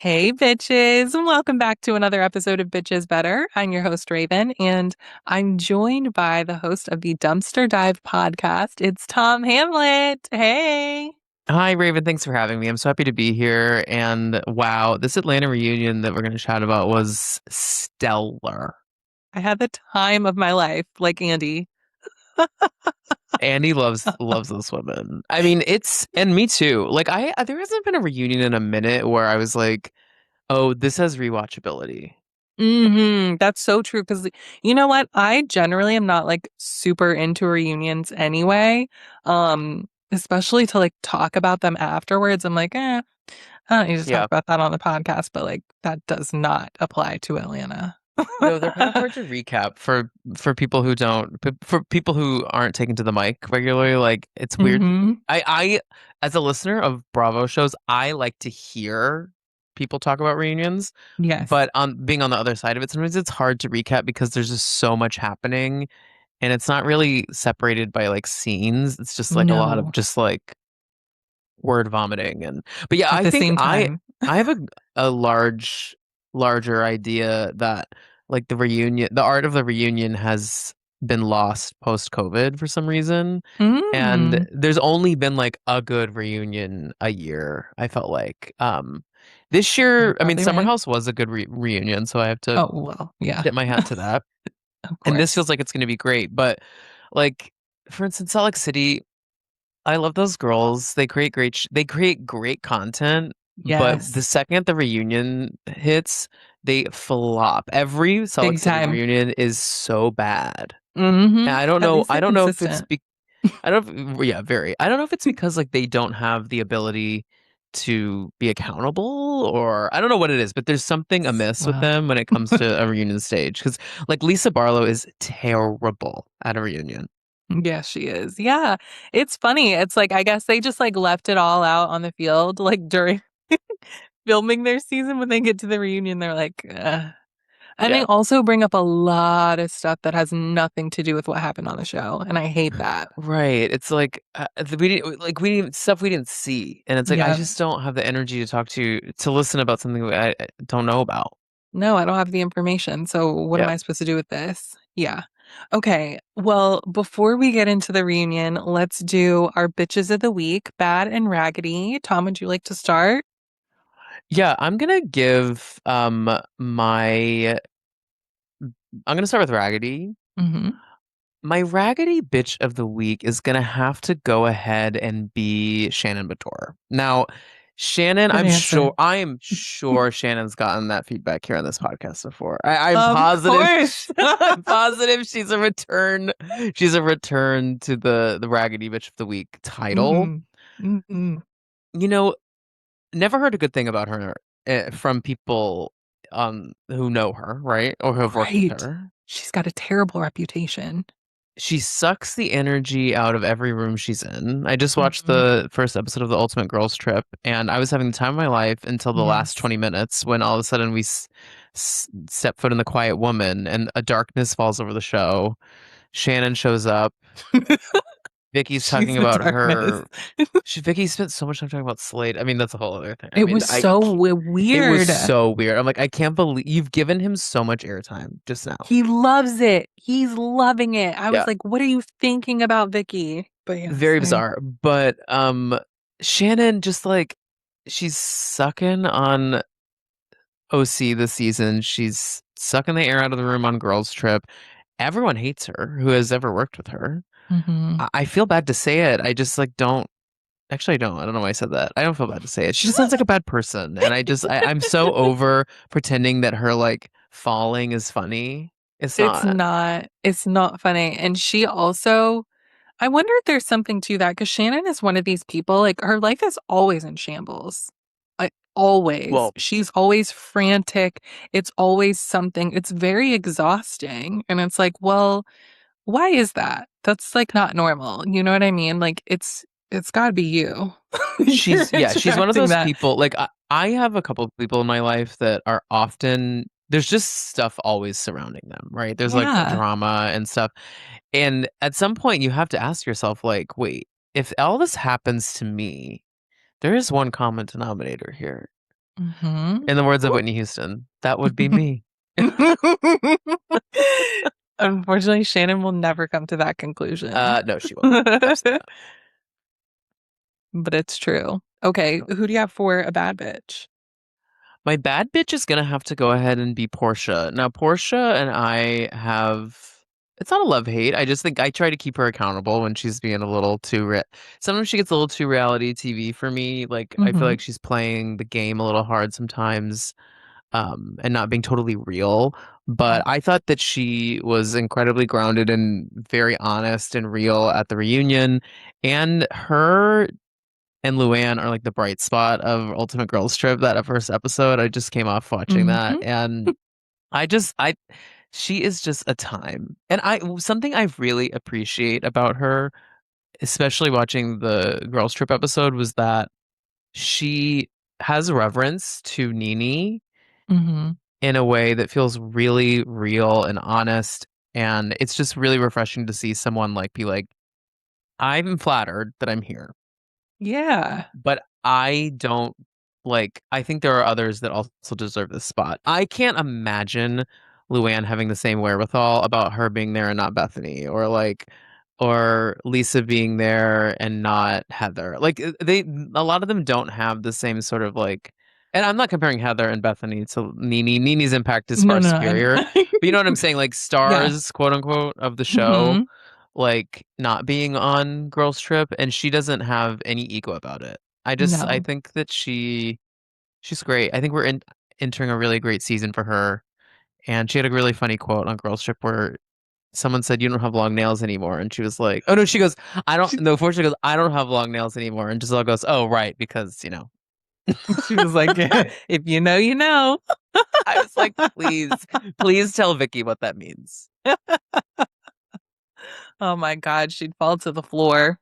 Hey, bitches. Welcome back to another episode of Bitches Better. I'm your host, Raven, and I'm joined by the host of the Dumpster Dive podcast. It's Tom Hamlett. Hey. Hi, Raven. Thanks for having me. I'm so happy to be here. And wow, this Atlanta reunion that we're going to chat about was stellar. I had the time of my life, like Andy. Andy loves this woman. I mean, it's and me too. Like there hasn't been a reunion in a minute where I was like, "Oh, this has rewatchability." That's so true. Because you know what? I generally am not like super into reunions anyway. Especially to like talk about them afterwards. I'm like, I don't need to talk Yeah. about that on the podcast, but like that does not apply to Atlanta. No, they're kind of hard to recap for people who don't for people who aren't taken to the mic regularly. Like it's weird. hmm I as a listener of Bravo shows, I like to hear people talk about reunions, Yes. but on being on the other side of it, sometimes it's hard to recap because there's just so much happening and it's not really separated by like scenes. It's just like a lot of No, just like word vomiting and but yeah, at I the think same I time. I have a larger idea that like the art of the reunion has been lost post COVID for some reason. And Mm. there's only been like a good reunion a year, I felt like. This You're year, I mean, probably Summer right. House was a good reunion, so I have to Oh, well, yeah, tip my hat to that. of And this course. feels like it's going to be great. But like, for instance, Salt Lake City, I love those girls. They create great content, but the Yes, second the reunion hits, they flop. Every Salt Lake big City time. reunion is so bad. And I don't At know. least I they're don't know if it's consistent. be I don't yeah, very. I don't know if it's because like they don't have the ability to be accountable or I don't know what it is, but there's something amiss with Well, them when it comes to a reunion stage. Because like Lisa Barlow is terrible at a reunion. yeah, she is. Yeah, it's funny. It's like I guess they just like left it all out on the field, like during filming their season. When they get to the reunion, they're like, ugh. And they Yeah. also bring up a lot of stuff that has nothing to do with what happened on the show, and I hate that. Right. It's like we didn't stuff we didn't see, and it's like I Yeah. just don't have the energy to talk to listen about something that I don't know about. No, I don't have the information. So what am Yeah. I supposed to do with this? Yeah. Okay. Well, before we get into the reunion, let's do our bitches of the week, bad and raggedy. Tom, would you like to start? Yeah, I'm gonna start with Raggedy. hmm My Raggedy bitch of the week is gonna have to go ahead and be Shannon Betor. Now, Shannon, Good answer. I am sure Shannon's gotten that feedback here on this podcast before. I'm Of positive, course. I'm positive she's a return to the Raggedy bitch of the week title. hmm hmm You know, never heard a good thing about her from people who know her, right? Or who have worked with Right. her. She's got a terrible reputation. She sucks the energy out of every room she's in. I just watched hmm the first episode of the Ultimate Girls Trip, and I was having the time of my life until the last Yes. 20 minutes when all of a sudden we step foot in the Quiet Woman and a darkness falls over the show. Shannon shows up. Vicky's She's talking the about darkness. her. Vicky spent so much time talking about Slade. I mean, that's a whole other thing. I It mean, was so it was weird. so weird. I'm like, I can't believe you've given him so much airtime just now. He loves it. He's loving it. I was Yeah. like, what are you thinking about Vicky? But yes, Very bizarre. But Shannon just like she's sucking on OC this season. She's sucking the air out of the room on Girls Trip. Everyone hates her who has ever worked with her. hmm I feel bad to say it. I just like don't actually I don't. I don't know why I said that. I don't feel bad to say it. She just sounds like a bad person. And I'm so over pretending that her like falling is funny. It's not. It's not funny. And she also, I wonder if there's something to that because Shannon is one of these people, like her life is always in shambles. Like always. Well, She's always frantic. It's always something. It's very exhausting. And it's like, well, why is that? That's like not normal. You know what I mean? Like it's gotta be you. You're she's one of attracting those that. people like I have a couple of people in my life that are often there's just stuff always surrounding them, right? There's like Yeah. drama and stuff. And at some point you have to ask yourself like, wait, if all this happens to me, there is one common denominator here. Hmm. In the words of Whitney Houston, that would be me. Unfortunately, Shannon will never come to that conclusion. No, she won't. Absolutely But it's true. Okay, not. who do you have for a bad bitch? My bad bitch is gonna have to go ahead and be Portia. Now, Portia and I have it's not a love hate. I just think I try to keep her accountable when she's being a little too sometimes she gets a little too reality TV for me. Like I feel Hmm. like she's playing the game a little hard sometimes, and not being totally real. But I thought that she was incredibly grounded and very honest and real at the reunion. And her and Luann are like the bright spot of Ultimate Girls Trip. That first episode, I just came off watching that, Hmm. and I she is just a time. And I something I really appreciate about her, especially watching the Girls Trip episode, was that she has reverence to Nene Hmm. in a way that feels really real and honest. And it's just really refreshing to see someone like be like, I'm flattered that I'm here. Yeah. But I don't I think there are others that also deserve this spot. I can't imagine Luann having the same wherewithal about her being there and not Bethany, or or Lisa being there and not Heather. A lot of them don't have the same sort of and I'm not comparing Heather and Bethany to Nene. Nene's impact is No, far no, I know. superior. But you know what I'm saying? Like Yeah. stars, quote unquote, of the show Hmm. not being on Girls Trip, and she doesn't have any ego about it. I No. think that she's great. I think entering a really great season for her. And she had a really funny quote on Girls Trip where someone said, "You don't have long nails anymore," and she was like, "Oh no," she goes, "I don't." She, No, fortunately, she goes, "I don't have long nails anymore," and Giselle goes, "Oh right, because you know." she was like, if you know, you know. I was like, please, please tell Vicky what that means. Oh my God, she'd fall to the floor.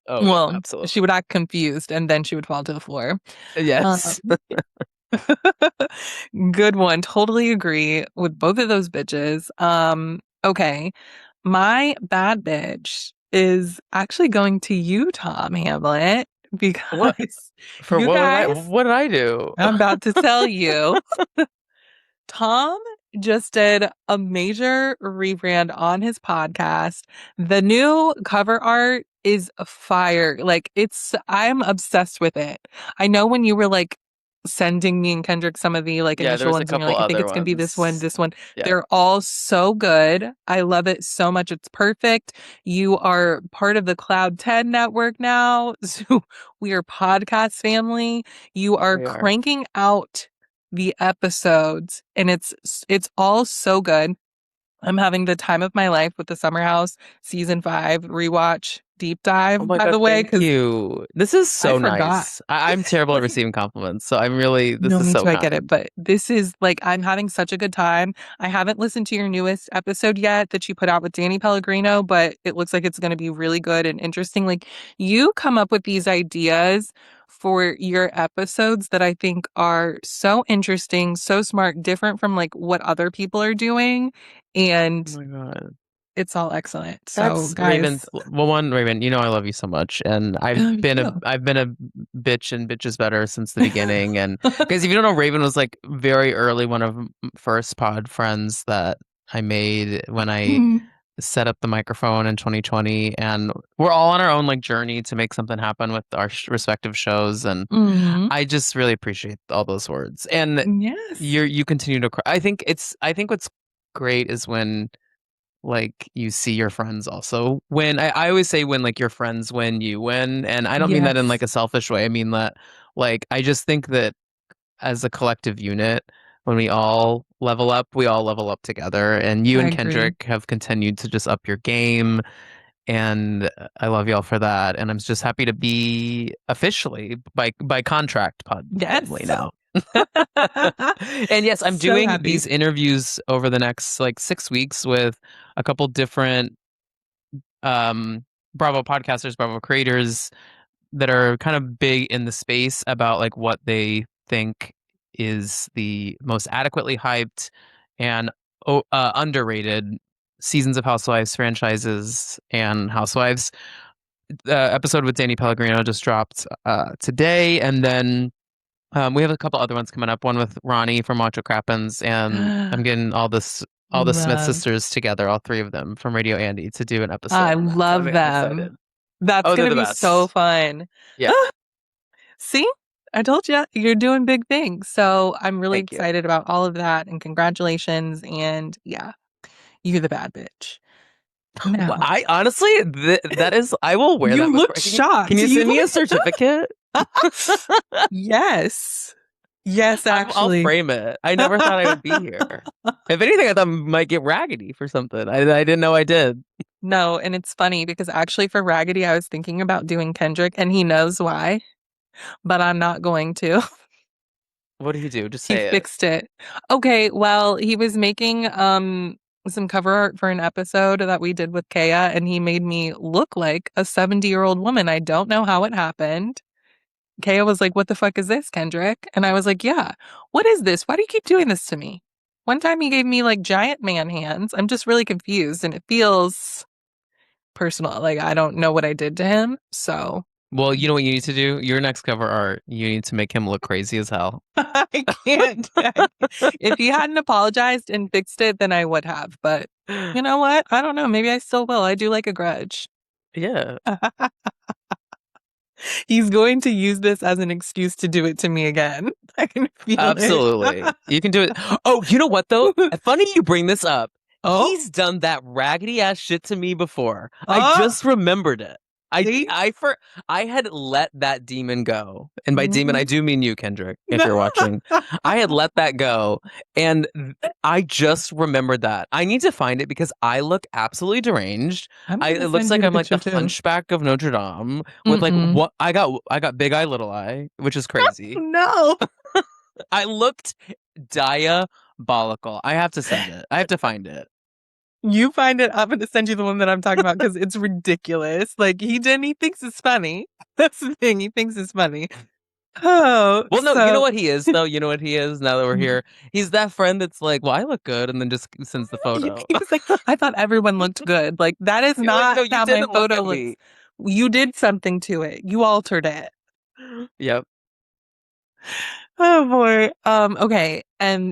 Oh yeah, Well, she absolutely. would act confused and then she would fall to the floor. Yes. Um, good one. Totally agree with both of those bitches. Okay. My bad bitch is actually going to you, Tom Hamlet, What because for you guys, what did I do? I'm about to tell you. Tom just did a major rebrand on his podcast. The new cover art is fire. Like I'm obsessed with it. I know when you were like sending me and Kendrick some of the like Yeah, there initial was a ones and you're couple like, I think other it's gonna be ones. this one. Yeah. They're all so good. I love it so much. It's perfect. You are part of the Cloud 10 network now. So we are podcast family. You are We are. cranking out the episodes and it's all so good. I'm having the time of my life with the Summer House season 5 rewatch deep Oh dive my by God, the way thank because you. This is I so forgot. nice. I'm terrible at receiving compliments, so this No, is me so too. I get it. kind. But this is like, I'm having such a good time. I haven't listened to your newest episode yet that you put out with Danny Pellegrino, but it looks like it's going to be really good and interesting. Like, you come up with these ideas for your episodes that I think are so interesting, so smart, different from like what other people are doing. Oh And my God. it's all excellent. So, That's Raven. guys, Well, one, Raven, you know I love you so much, and me too. I've been a bitch, and bitch is better since the beginning. And guys, if you don't know, Raven was like very early, one of first pod friends that I made when I set up the microphone in 2020, and we're all on our own journey to make something happen with our respective shows. And Hmm. I just really appreciate all those words. And Yes. you continue to cry. I think what's great is when you see your friends also win. I always say when your friends win, you win. And I don't mean that in Yes. a selfish way. I mean that I just think that as a collective unit, when we all level up together. And you I and agree. Kendrick have continued to just up your game. And I love y'all for that. And I'm just happy to be officially by contract pod family Yes. now. And yes, I'm So doing happy. these interviews over the next 6 weeks with a couple different um Bravo podcasters, Bravo creators that are kind of big in the space about what they think is the most adequately hyped and underrated seasons of Housewives franchises and Housewives. The episode with Danny Pellegrino just dropped today, and then We have a couple other ones coming up. One with Ronnie from Macho Crappens, and I'm getting all the Smith Love. sisters together, all three of them from Radio Andy, to do an I episode on that. So love I'm them. excited. That's Oh, they're gonna the be so best. fun. Yeah, See? I told you you're doing big things. So I'm really thank you. excited about all of that and congratulations. And yeah, you're the bad bitch. Well, Now, I honestly, that is, I will wear that you with look pride. Can shocked. you You send me a certificate? Yes. Yes, I'll actually. frame it. I never thought I would be here. If anything, I thought I might get raggedy for something. I didn't know I did. No, and it's funny because actually for Raggedy, I was thinking about doing Kendrick and he knows why, but I'm not going to. What do you do? Just He say it. fixed it. Okay, well, he was making some cover art for an episode that we did with Kaya and he made me look like a 70-year-old woman. I don't know how it happened. Kaya was like, "What the fuck is this, Kendrick?" And I was like, "Yeah. What is this? Why do you keep doing this to me?" One time he gave me like giant man hands. I'm just really confused and it feels personal. Like I don't know what I did to him. So Well, you know what you need to do? Your next cover art, you need to make him look crazy as hell. I can't. If he hadn't apologized and fixed it, then I would have. But you know what? I don't know. Maybe I still will. I do like a grudge. Yeah, He's going to use this as an excuse to do it to me again. I can feel it. absolutely. You can do it. Oh, you know what though? Funny you bring this up. Oh, He's done that raggedy ass shit to me before. I oh, just remembered it. I see? I for I had let that demon go. And by demon I Mhm. do mean you, Kendrick, if you're watching. I had let that go and I just remembered that. I need to find it because I look absolutely deranged. I'm It gonna looks send you like the I'm like the picture too. hunchback of Notre Dame with like Mm-mm. what I got big eye little eye, which is crazy. No. I looked diabolical. I have to send it. I have to find it. You find it. I'm going to send you the one that I'm talking about because it's ridiculous. Like, he didn't, he thinks it's funny. That's the thing. He thinks it's funny. Oh, Well, no, you know so what he is, though? You know what he is now that we're here? He's that friend that's like, well, I look good, and then just sends the photo. he was like, I thought everyone looked good. Like, that is You're like, not no, you how my didn't look photo at looks. me. You did something to it. You altered it. Yep. Oh boy. Okay.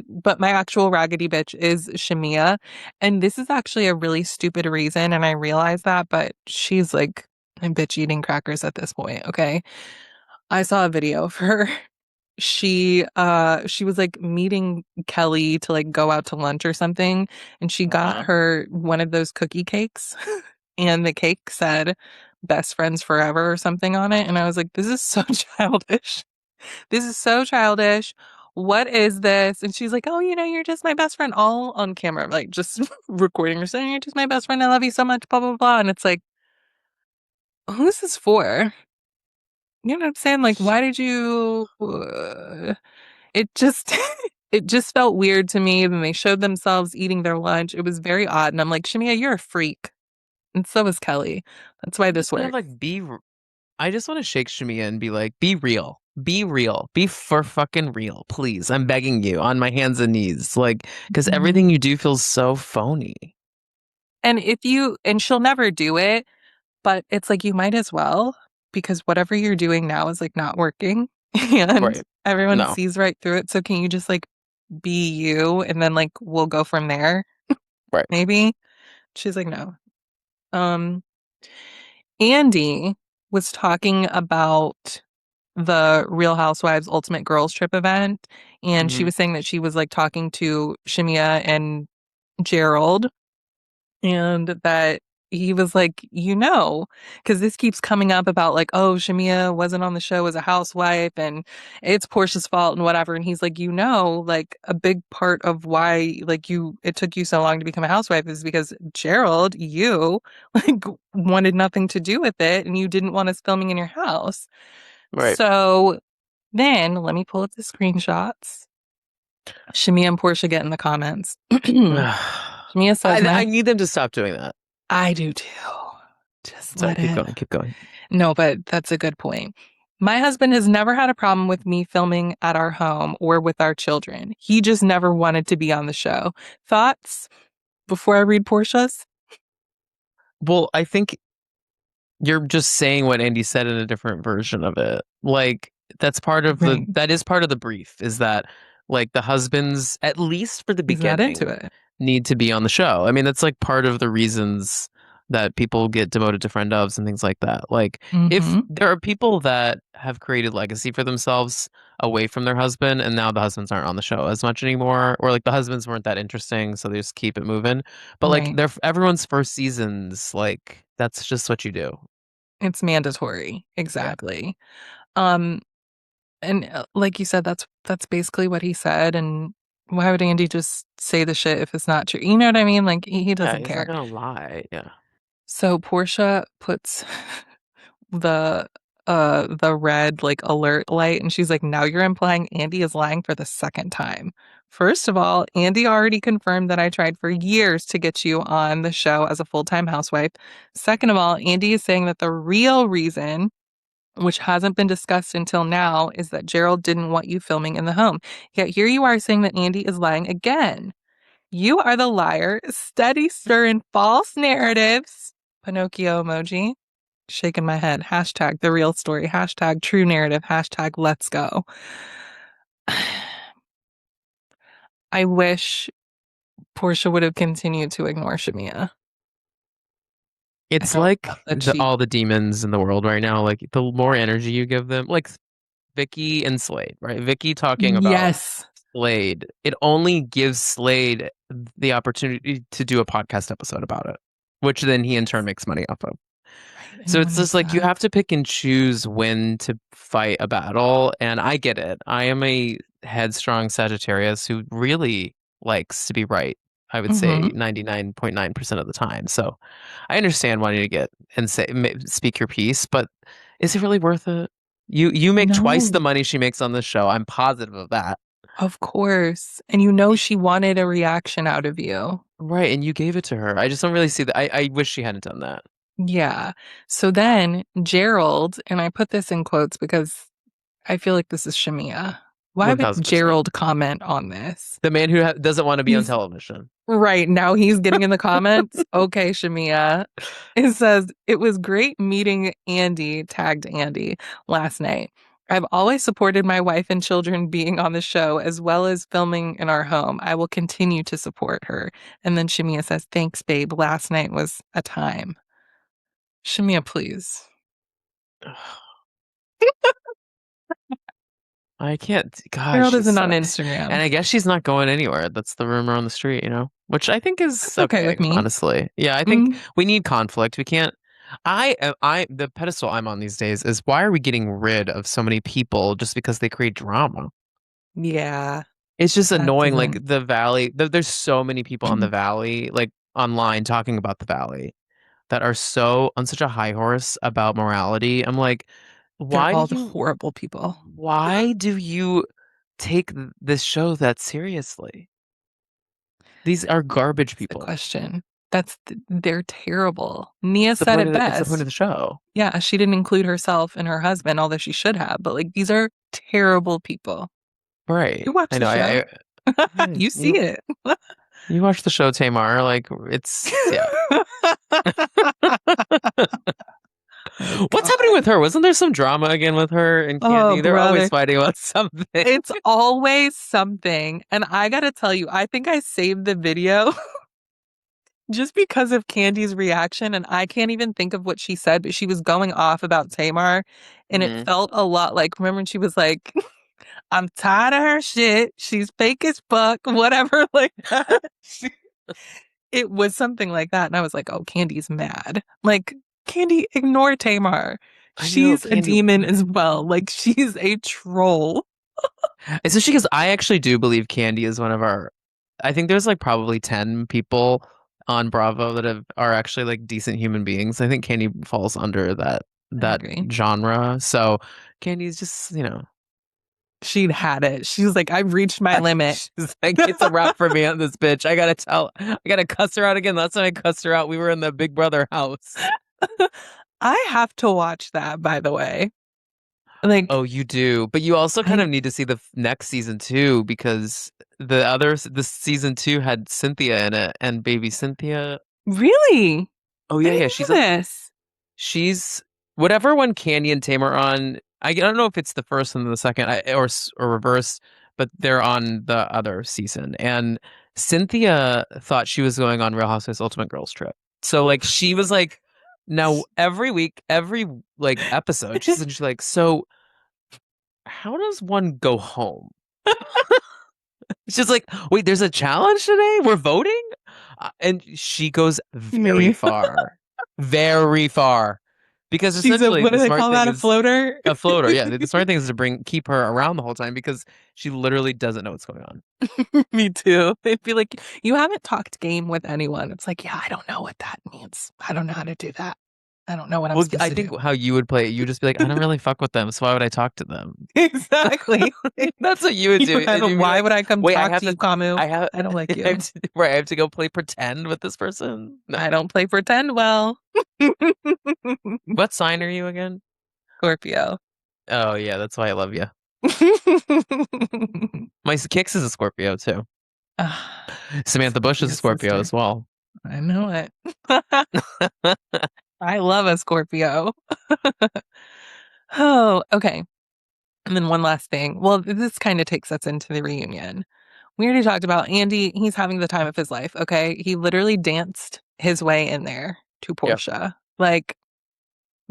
But my actual raggedy bitch is Shamia. And this is actually a really stupid reason, and I realize that, but she's like a bitch eating crackers at this point, okay? I saw a video of her. She was like meeting Kelly to like go out to lunch or something, and she got Uh-huh. her one of those cookie cakes, and the cake said best friends forever or something on it. And I was like, this is so childish. This is so childish. What is this? And she's like, oh, you're just my best friend, all on camera, like just recording her saying, you're just my best friend. I love you so much, blah, blah, blah. And it's like, who's this for? You know what I'm saying? Like, why did you? It just, it just felt weird to me. Then they showed themselves eating their lunch. It was very odd. And I'm like, Shamia, you're a freak. And so is Kelly. That's why I this just want to works. like I just want to shake Shamia and be like, be real. Be real. Be for fucking real. Please. I'm begging you on my hands and knees. Like, because everything you do feels so phony. And she'll never do it. But it's like you might as well because whatever you're doing now is like not working and Right. everyone No. sees right through it. So can you just like be you and then like we'll go from there, Right. maybe? She's like, no. Um, Andy was talking about the Real Housewives Ultimate Girls Trip event, and she Hmm. was saying that she was like talking to Shimia and Gerald. And that he was like, because this keeps coming up about like, oh, Shamia wasn't on the show as a housewife and it's Portia's fault and whatever. And he's like, like a big part of why like it took you so long to become a housewife is because Gerald, you like wanted nothing to do with it and you didn't want us filming in your house. Right. So then let me pull up the screenshots. Shamia and Portia get in the comments. Shamia says, I need them to stop doing that. I do too. Just Sorry, let keep it. going, keep going. No, but that's a good point. My husband has never had a problem with me filming at our home or with our children. He just never wanted to be on the show. Thoughts before I read Portia's? Well, I think you're just saying what Andy said in a different version of it. Like, that's part of the Right. that is part of the brief is that like the husbands, at least for the He's not into beginning, it. need to be on the show. I mean, that's like part of the reasons that people get demoted to friend ofs and things like that. Like if Mm-hmm. there are people that have created legacy for themselves away from their husband and now the husbands aren't on the show as much anymore, or like the husbands weren't that interesting, so they just keep it moving. But like Right. they're everyone's first seasons, like that's just what you do. It's mandatory. Yeah. Exactly. Um, and like you said, that's basically what he said. And why would Andy just say the shit if it's not true? You know what I mean? Like he Yeah, doesn't he's not care. gonna lie. Yeah. So Portia puts the the red like alert light and she's like, now you're implying Andy is lying for the second time. First of all, Andy already confirmed that I tried for years to get you on the show as a full-time housewife. Second of all, Andy is saying that the real reason, which hasn't been discussed until now, is that Gerald didn't want you filming in the home. Yet here you are saying that Andy is lying again. You are the liar, steady stirring false narratives. Pinocchio emoji. Shaking my head. Hashtag the real story. Hashtag true narrative. Hashtag let's go. I wish Portia would have continued to ignore Shamia. I It's don't like love that she. all the demons in the world right now. Like the more energy you give them, like Vicky and Slade, right? Vicky talking about Yes. Slade, it only gives Slade the opportunity to do a podcast episode about it, which then he in turn makes money off of. Right. And So no one it's just needs like you that. have to pick and choose when to fight a battle. And I get it. I am a headstrong Sagittarius who really likes to be right. I would Mm-hmm. say 99.9% of the time. So I understand wanting to get and say speak your piece, but is it really worth it? You make twice No, the money she makes on this show. I'm positive of that. of course. And you know she wanted a reaction out of you. Right, and you gave it to her. I just don't really see that. I wish she hadn't done that. Yeah. So then Gerald, and I put this in quotes because I feel like this is Shamia. Why would 1000%. Gerald comment on this? The man who doesn't want to be on He's television. right now he's getting in the comments. Okay, Shamia. It says, it was great meeting Andy, tagged Andy, last night. I've always supported my wife and children being on the show as well as filming in our home. I will continue to support her. And then Shamia says, thanks, babe. Last night was a time. Shamia, please. I can't. God, Gerald she isn't on sucks. And Instagram. I guess she's not going anywhere. That's the rumor on the street, which I think is That's okay okay, with me. honestly. Yeah, I think Mm, we need conflict. We can't. The pedestal I'm on these days is why are we getting rid of so many people just because they create drama? yeah, It's just that annoying. doesn't. Like the Valley, there's so many people on the Valley, like online talking about the Valley that are so on such a high horse about morality. I'm like, They're why do all you horrible people. why do you take this show that seriously? These are garbage That's the people. question. They're terrible. Nia said it It's the point of best. the show. Yeah, she didn't include herself and her husband, although she should have. But like, these are terrible people. Right. You watch I the know. show. Yeah, You see it. you watch the show Tamar, like yeah. Oh What's happening God. with her? Wasn't there some drama again with her and Oh Candy? They're always brother. fighting about something. It's always something. And I gotta tell you, I think I saved the video just because of Candy's reaction. And I can't even think of what she said, but she was going off about Tamar. And it Hmm. felt a lot like, remember when she was like, I'm tired of her shit. She's fake as fuck, whatever, like that. It was something like that. And I was like, oh, Candy's mad. Like, Candy, ignore Tamar. I know, She's a Candy. demon as well. Like, she's a troll. Especially because I actually do believe Candy is one of our. I think there's like probably 10 people on Bravo that are actually like decent human beings. I think Candy falls under I that agree. genre. So Candy's just, She'd had it. She was like, I've reached my limit. she's like, it's a wrap for me on this bitch. I gotta cuss her out again. Last time I cussed her out, we were in the Big Brother house. I have to watch that, by the way. Like, Oh, you do, but you also kind I of need to see the next season too, because the season two had Cynthia in it, and baby Cynthia. really, Oh I yeah, yeah, didn't know this. she's whatever one Candy and Tame are on. I don't know if it's the first and the second, or reverse, but they're on the other season. And Cynthia thought she was going on Real Housewives Ultimate Girls Trip. So like she was like, now every week, every like episode, she's like, so how does one go home? She's like, wait, there's a challenge today? We're voting? And she goes very Me. far, very far. Because She's a, essentially what do the they smart call thing that? A is floater? a floater. Yeah, the smart thing is to keep her around the whole time because she literally doesn't know what's going on. Me too. They'd be like, you haven't talked game with anyone. It's like, yeah, I don't know what that means. I don't know how to do that. I don't know what I'm Well, supposed I to think do. how you would play it, you just be like, I don't really fuck with them, so why would I talk to them? Exactly. That's what you would do. And you'd be Why like, would I come wait, talk to you, Kamu? I have, I don't like I you. have to, right, I have to go play pretend with this person? No. I don't play pretend well. What sign are you again? Scorpio. Oh, yeah, that's why I love you. My Kix is a Scorpio too. Ah, Samantha Bush is a Scorpio Scorpio sister. as well. I know it. I love a Scorpio. Oh, okay. And then one last thing. Well, this kind of takes us into the reunion. We already talked about Andy. He's having the time of his life. Okay. He literally danced his way in there to Yep. Portia. Like,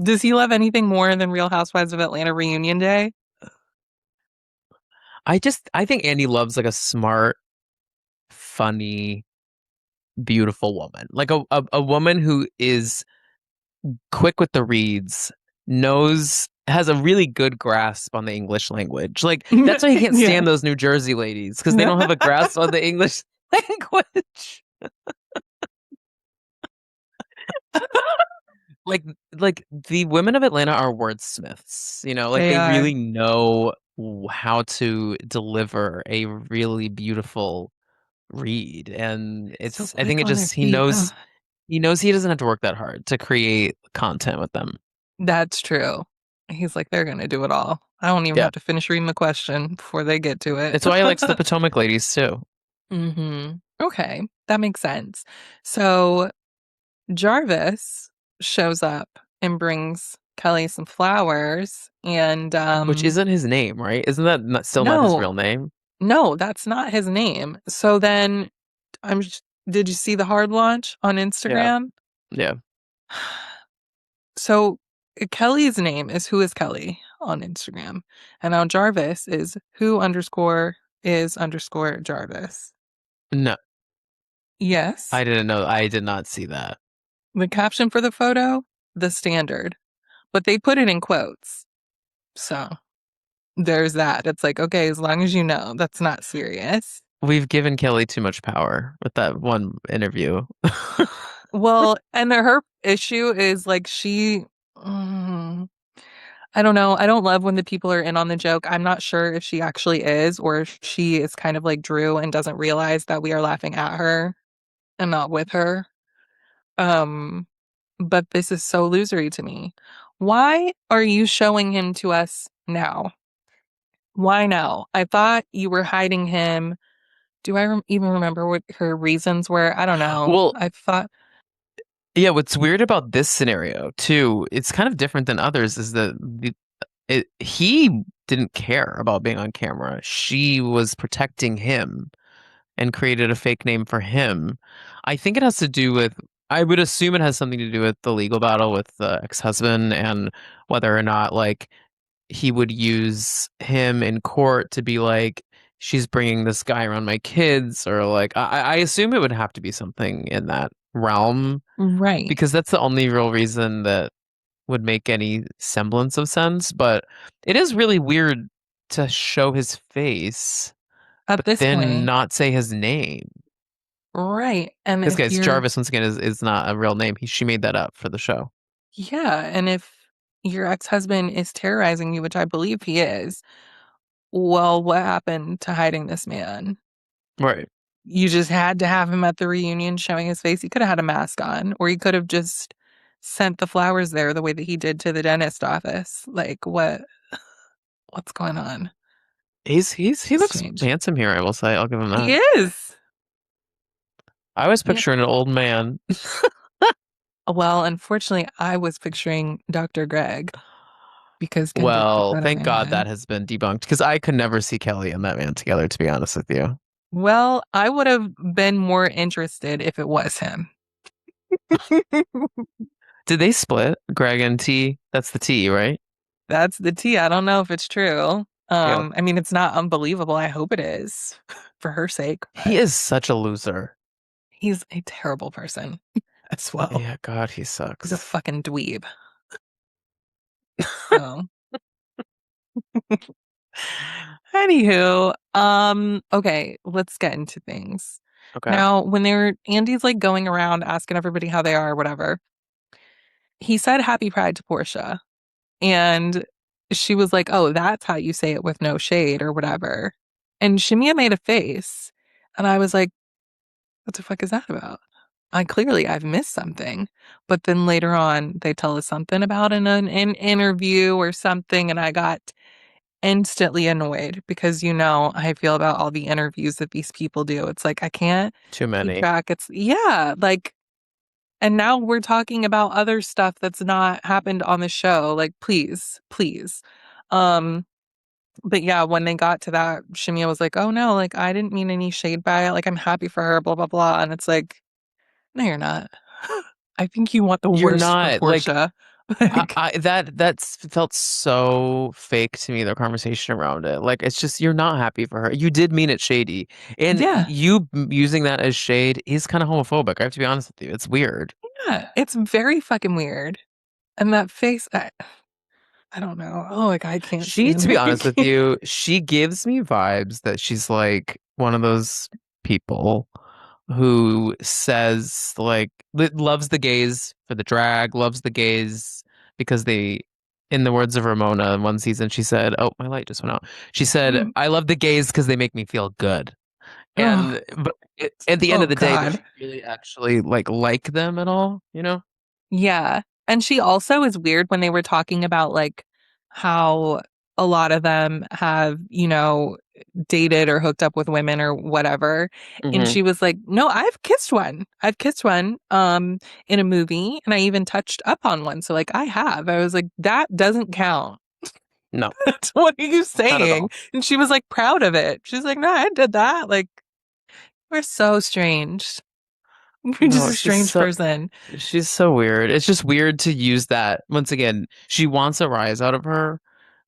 does he love anything more than Real Housewives of Atlanta reunion day? I think Andy loves like a smart, funny, beautiful woman. Like a woman who is quick with the reads, has a really good grasp on the English language. Like that's why he can't Yeah. stand those New Jersey ladies because they don't have a grasp on the English language. Like like the women of Atlanta are wordsmiths, like They they are really know how to deliver a really beautiful read. And so it's I think quick it on their just feet. Ugh, he knows he doesn't have to work that hard to create content with them. that's true. He's like, they're going to do it all. I don't even Yeah. have to finish reading the question before they get to it. It's why he likes the Potomac ladies too. Okay, that makes sense. So Jarvis shows up and brings Kelly some flowers, and Which isn't his name, right? Isn't that still not his no, real name? no, that's not his name. So then did you see the hard launch on Yeah. Instagram? Yeah. So Kelly's name is Who is Kelly on Instagram. And now Jarvis is who underscore is underscore Jarvis. No, Yes. I didn't know. I did not see that. The caption for the photo, the standard. But they put it in quotes. So there's that. It's like, okay, as long as you know, that's not serious. We've given Kelly too much power with that one interview. Well, and her issue is like mm, I don't know. I don't love when the people are in on the joke. I'm not sure if she actually is or if she is kind of like Drew and doesn't realize that we are laughing at her and not with her. Um, but this is so losery to me. Why are you showing him to us now? Why now? I thought you were hiding him. Do I even remember what her reasons were? I don't know. Well, I thought, yeah, what's weird about this scenario too, it's kind of different than others, is that he didn't care about being on camera. She was protecting him and created a fake name for him. I think it has to do with, I would assume it has something to do with the legal battle with the ex-husband and whether or not like he would use him in court to be like, she's bringing this guy around my kids, or like, I assume it would have to be something in that realm right. because that's the only real reason that would make any semblance of sense. But it is really weird to show his face, At but this then point, not say his name. right. And This if guy's you're, Jarvis, once again, is not a real name. She made that up for the show. yeah, and if your ex-husband is terrorizing you, which I believe he is, well, what happened to hiding this man? Right. You just had to have him at the reunion showing his face. He could have had a mask on, or he could have just sent the flowers there the way that he did to the dentist office. Like, what's going on? He looks Strange. handsome here, I will say. I'll give him He that. is. I was Yeah. picturing an old man. Well, unfortunately, I was picturing Dr. Greg. because Kendrick put Well, that in thank my God that head. has been debunked because I could never see Kelly and that man together, to be honest with you. Well, I would have been more interested if it was him. Did they split Greg and T? That's the T, right? That's the tea. I don't know if it's true. Yeah. I mean, it's not unbelievable. I hope it is for her sake, He but is such a loser. he's a terrible person as well. Yeah, God, he He's a sucks. fucking dweeb. So, anywho, okay, let's get into things. Okay. Now, when Andy's like going around asking everybody how they are or whatever, he said happy pride to Portia. And she was like, oh, that's how you say it with no shade or whatever. And Shimea made a face. And I was like, what the fuck is that about? I've missed something. But then later on, they tell us something about an interview or something. And I got instantly annoyed because, I feel about all the interviews that these people do. It's like, I can't Too keep many. track. Yeah, like, and now we're talking about other stuff that's not happened on the show. Like, please, please. Um, but yeah, when they got to that, Shimia was like, "Oh no, like I didn't mean any shade by it. Like I'm happy for her, blah blah blah." And it's like, "No, you're not. I think you want the You're worst for not like Portia." Like, that's felt so fake to me, the conversation around it. Like it's just you're not happy for her. You did mean it shady. And yeah, you using that as shade is kind of homophobic. I have to be honest with you. It's weird. yeah, it's very fucking weird. And that face, I don't know. Oh, like I can't She, stand to be honest with it. you, she gives me vibes that she's like one of those people who says like loves the gays for the drag, loves the gays because they, in the words of Ramona in one season, she said, "Oh, my light just went out." She said, "I love the gays because they make me feel good." Oh, But at the end oh of the day, does God. she really actually like them at all? You know? Yeah. And she also is weird when they were talking about like how a lot of them have, dated or hooked up with women or whatever. And Hmm. she was like, "No, I've kissed one. I've kissed one in a movie and I even touched up on one." So like I have. I was like, "That doesn't count." No, What are you not at saying? all. And she was like proud of it. She's like, "No, I did that." Like, we're so strange. You're just No, a strange person. she's so weird. It's just weird to use that. Once again, she wants a rise out of her,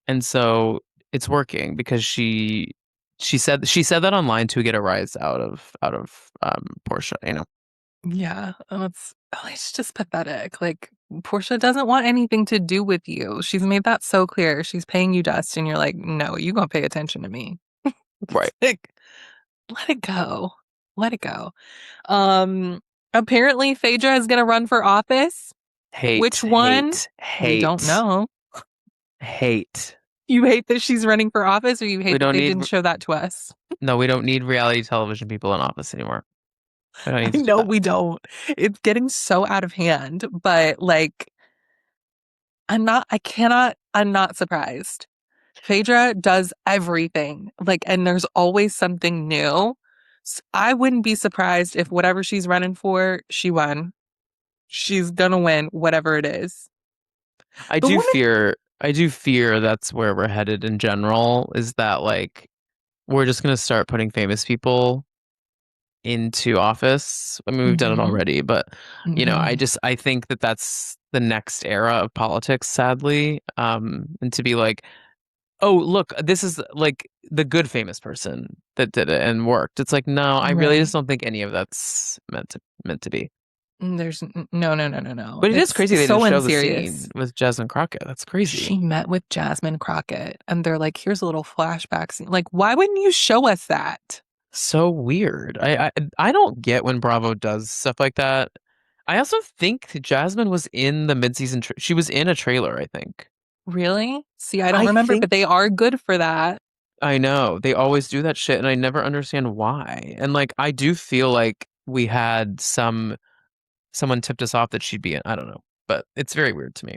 and so it's working because she said that online to get a rise out of Portia, you know. Yeah, and it's just pathetic. Like Portia doesn't want anything to do with you. She's made that so clear. She's paying you dust, and you're like, no, you gonna pay attention to me. Right. Like, let it go. Let it go. Um, Apparently Phaedra is gonna run for office. Hate, Which one? hate, We don't hate, know. hate. You hate that she's running for office, or you We hate that don't they need didn't show that to us? no, we don't need reality television people in office anymore. We don't I need to do know that. we don't. It's getting so out of hand, but like I'm not surprised. Phaedra does everything. Like, and there's always something new. I wouldn't be surprised if whatever she's running for, she won. She's gonna win, whatever it is. But when it, I do fear that's where we're headed in general, is that like we're just gonna start putting famous people into office. I mean, we've done it hmm already, but hmm I think that that's the next era of politics, sadly. And to be like, oh, look, this is like the good famous person that did it and worked. It's like, no, I really just right. don't think any of that's meant to be. No, no, no, no, no. But it is It's crazy they didn't so show the scene unserious. with Jasmine Crockett. That's crazy. She met with Jasmine Crockett and they're like, here's a little flashback scene. Like, why wouldn't you show us that? So weird. I don't get when Bravo does stuff like that. I also think Jasmine was in the midseason. She was in a trailer, I think. Really? See, I don't I remember, think but they are good for that. I know they always do that shit, and I never understand why. And like, I do feel like we had someone tipped us off that she'd be in. I don't know, but it's very weird to me.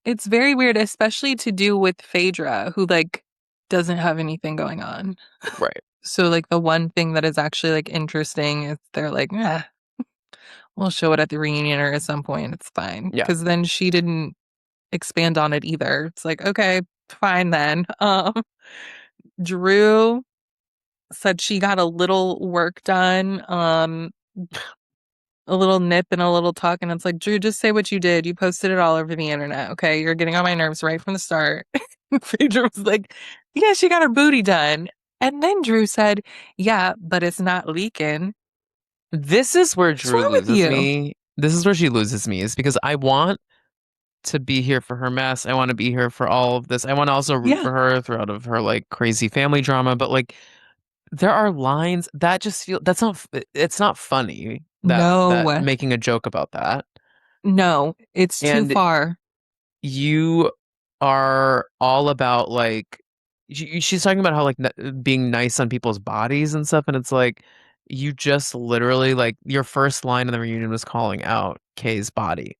It's very weird, especially to do with Phaedra, who like doesn't have anything going on. Right. So like the one thing that is actually like interesting is they're like, we'll show it at the reunion or at some point. It's fine. Yeah. Because then she didn't. expand on it either. It's like, okay, fine then. Drew said she got a little work done, a little nip and a little tuck, and it's like, Drew, just say what you did. You posted it all over the internet, okay? You're getting on my nerves right from the start. Phaedra was like, yeah, she got her booty done. And then Drew said, yeah, but it's not leaking. This is where What's Drew wrong with loses you? me. This is where she loses me, is because I want to be here for her mess. I want to be here for all of this. I want to also root Yeah. for her throughout of her like crazy family drama, but like there are lines that just feel that's not it's not funny that No, making a joke about that. no, it's too And far. you are all about like she's talking about how like being nice on people's bodies and stuff, and it's like you just literally like your first line in the reunion was calling out Kay's body.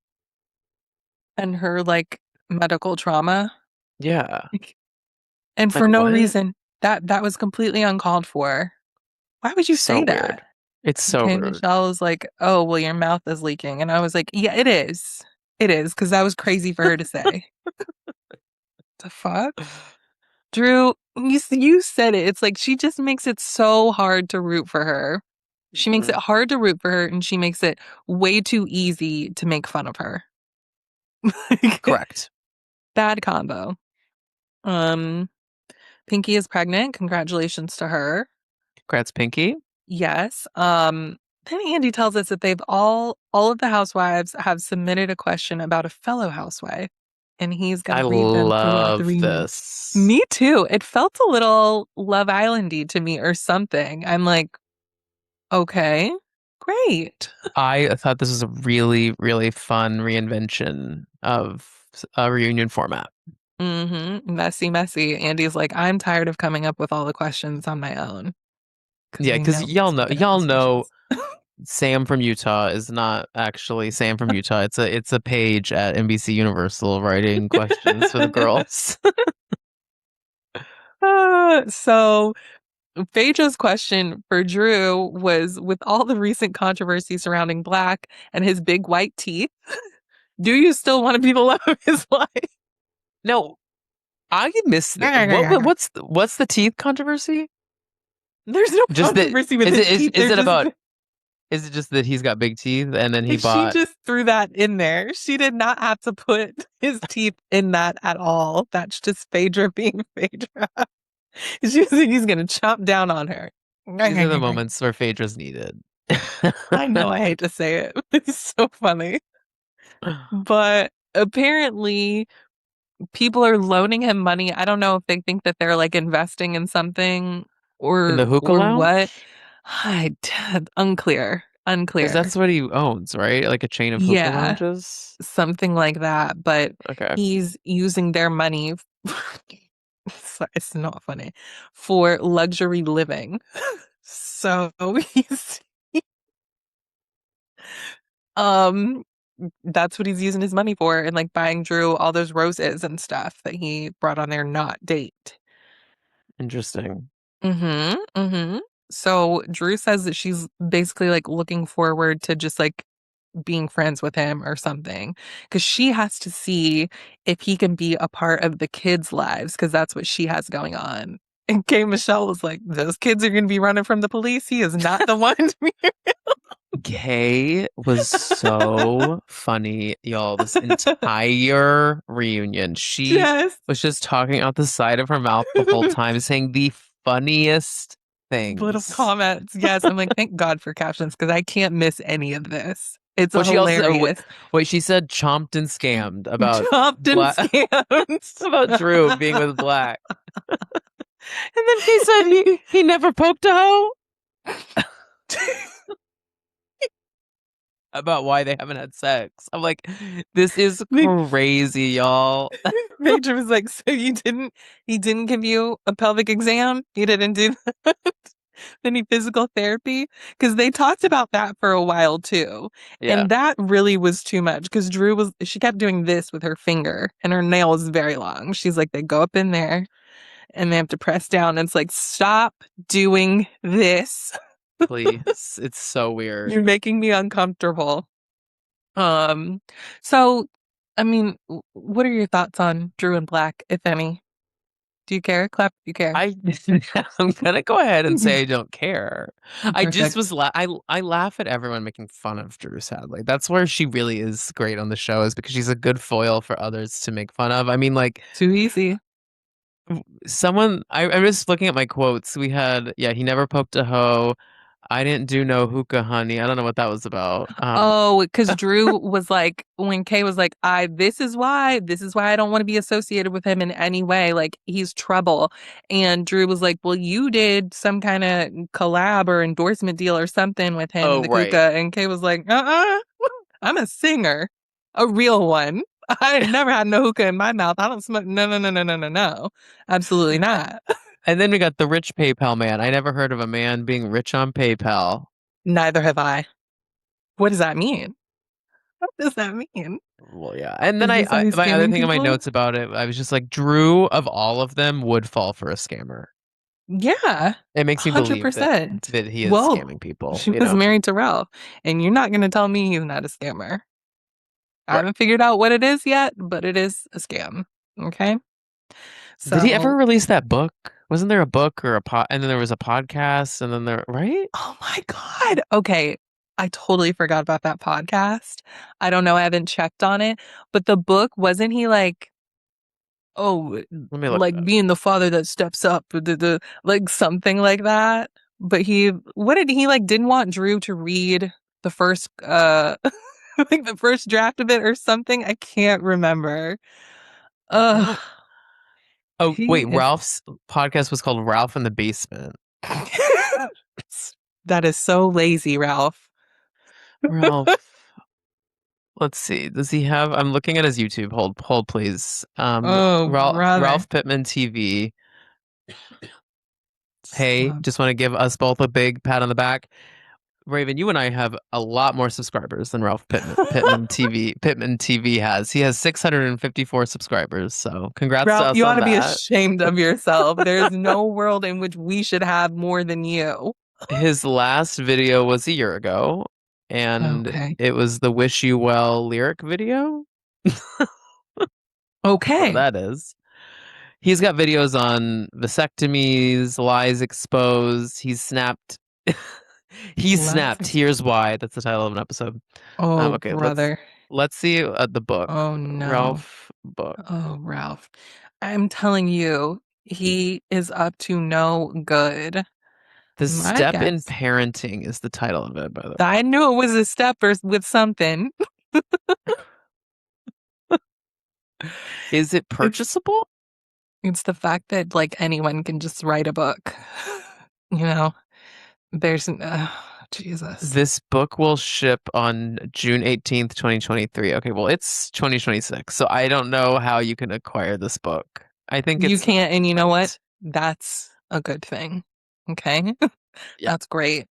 And her like medical trauma. Yeah. And Like for no what? reason. That was completely uncalled for. Why would you So say that? weird. It's so Okay, rude. Michelle was like, "Oh, well, your mouth is leaking," and I was like, "Yeah, it is. It is," because that was crazy for her to say. The fuck, Drew? You said it. It's like she just makes it so hard to root for her. She makes it Mhm. hard to root for her, and she makes it way too easy to make fun of her. Like, Correct. bad combo. Um, Pinky is pregnant. Congratulations to her. Congrats, Pinky. Yes. Then Andy tells us that they've all of the housewives have submitted a question about a fellow housewife, and he's I gonna read them throughout the love reunion. this. Me too. It felt a little Love Islandy to me or something. I'm like, okay, great. I thought this was a really, really fun reinvention of a reunion format. Messy, messy. Andy's like, I'm tired of coming up with all the questions on my own because Yeah, we because know he's good at y'all those know questions. Sam from Utah is not actually Sam from Utah. It's a page at NBC Universal writing questions for the girls. So Phaedra's question for Drew was with all the recent controversy surrounding Black and his big white teeth, do you still want to be the love of his life? No, I missed it. What's the teeth controversy? There's no Just that controversy with his teeth. is it about is it just that he's got big teeth and then he She bought just threw that in there. She did not have to put his teeth in that at all. That's just Phaedra being Phaedra. She was like, he's gonna chomp down on her. these are the moments where Phaedra's needed. I know I hate to say it. It's so funny. But apparently people are loaning him money. I don't know if they think that they're like investing in something In the hookah or what. lounge? Unclear. Because Unclear. that's what he owns, right? Like a chain of hookah Yeah, lounges. something like that. But Okay. he's using their money. It's not funny for luxury living. So he's um that's what he's using his money for and like buying Drew all those roses and stuff that he brought on their not date. Interesting. Mm-hmm. So Drew says that she's basically like looking forward to just like being friends with him or something because she has to see if he can be a part of the kids' lives because that's what she has going on. And Kay Michelle was like, those kids are going to be running from the police. He is not the one to be Kay was so funny, y'all. This entire reunion, she just was just talking out the side of her mouth the whole time, saying the funniest little things. comments. Yes, I'm like, thank God for captions because I can't miss any of this. It's What she also hilarious. wait, she said chomped and scammed about Chopped and black scammed. about Drew being with Black. And then Kay said he never poked a hoe about why they haven't had sex. I'm like, this is crazy, y'all. Major was like, so he didn't give you a pelvic exam? You didn't do that? Any physical therapy? Because they talked about that for a while too. Yeah, And that really was too much because she kept doing this with her finger and her nail was very long. She's like, they go up in there and they have to press down. And it's like, stop doing this. please. It's so weird. You're making me uncomfortable. Um, so I mean, what are your thoughts on Drew and Black, if any? Do you care? Clap if you care. I I'm gonna go ahead and say I don't care. I just Perfect. was I laugh at everyone making fun of Drew, sadly. That's where she really is great on the show, is because she's a good foil for others to make fun of. I mean, like Too easy. I'm just looking at my quotes. We had, yeah, he never poked a hoe. I didn't do no hookah, honey. I don't know what that was about. Oh, because Drew was like, when Kay was like, this is why I don't want to be associated with him in any way. Like, he's trouble. And Drew was like, well, you did some kind of collab or endorsement deal or something with him in Oh, the right. Kuka. And Kay was like, I'm a singer, a real one. I ain't never had no hookah in my mouth. I don't smoke. No, no, no, no, no, no, no. Absolutely not. And then we got the rich PayPal man. I never heard of a man being rich on PayPal. Neither have I. What does that mean? What does that mean? Well, yeah. And then Is this how he's my other scamming thing in my people? notes about it, I was just like, Drew of all of them would fall for a scammer. Yeah, It makes me believe that 100%. he is Well, scamming people, she you was know? married to Ralph, and you're not going to tell me he's not a scammer. I Right. haven't figured out what it is yet, but it is a scam. Okay. Did he ever So, release that book? Wasn't there a book or a pod and then there was a podcast and then there, right? oh my God. Okay. I totally forgot about that podcast. I don't know. I haven't checked on it, but the book, wasn't he like, oh, Let me look it like up. being the father that steps up, like something like that. But what did he like? Didn't want Drew to read the first, like the first draft of it or something. I can't remember. I Ugh, don't. Oh, he wait, is. Ralph's podcast was called Ralph in the Basement. That is so lazy, Ralph. Ralph. Let's see. Does he have? I'm looking at his YouTube. Hold, please. Oh, brother. Ralph Pittman TV. Hey, Stop. just want to give us both a big pat on the back. Raven, you and I have a lot more subscribers than Pittman TV has. He has 654 subscribers. So congrats to Ralph, us you ought on to be that. ashamed of yourself. There's no world in which we should have more than you. His last video was a year ago, and Okay. it was the Wish You Well lyric video, whatever Okay. that is. He's got videos on vasectomies, lies exposed. He's snapped. He's snapped. Let's. Here's why. That's the title of an episode. Oh, Okay, brother. let's see the book. Oh, no. Ralph book. Oh, Ralph. I'm telling you, he is up to no good. The My Step in guess. Parenting is the title of it, by the I knew it was a step or with something. way. Is it It's purchasable? it's the fact that like anyone can just write a book. You know, there's Jesus. This book will ship on June 18th, 2023. Okay, well, it's 2026, so I don't know how you can acquire this book. I think You it's can't, and you know what? not. That's a good thing. Okay. Yeah. That's great.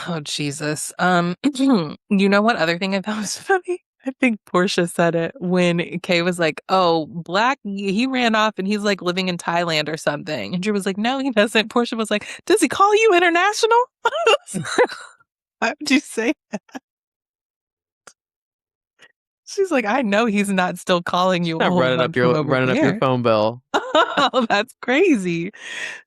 Oh, Jesus. You know what other thing I thought was funny? I think Portia said it when Kay was like, "Oh, Black, he ran off and he's like living in Thailand or something." And Drew was like, "No, he doesn't." Portia was like, "Does he call you international?" Why would you say? She's like, "I know he's not still calling you a Not whole bunch from over running up your here." phone bill. Oh, that's crazy.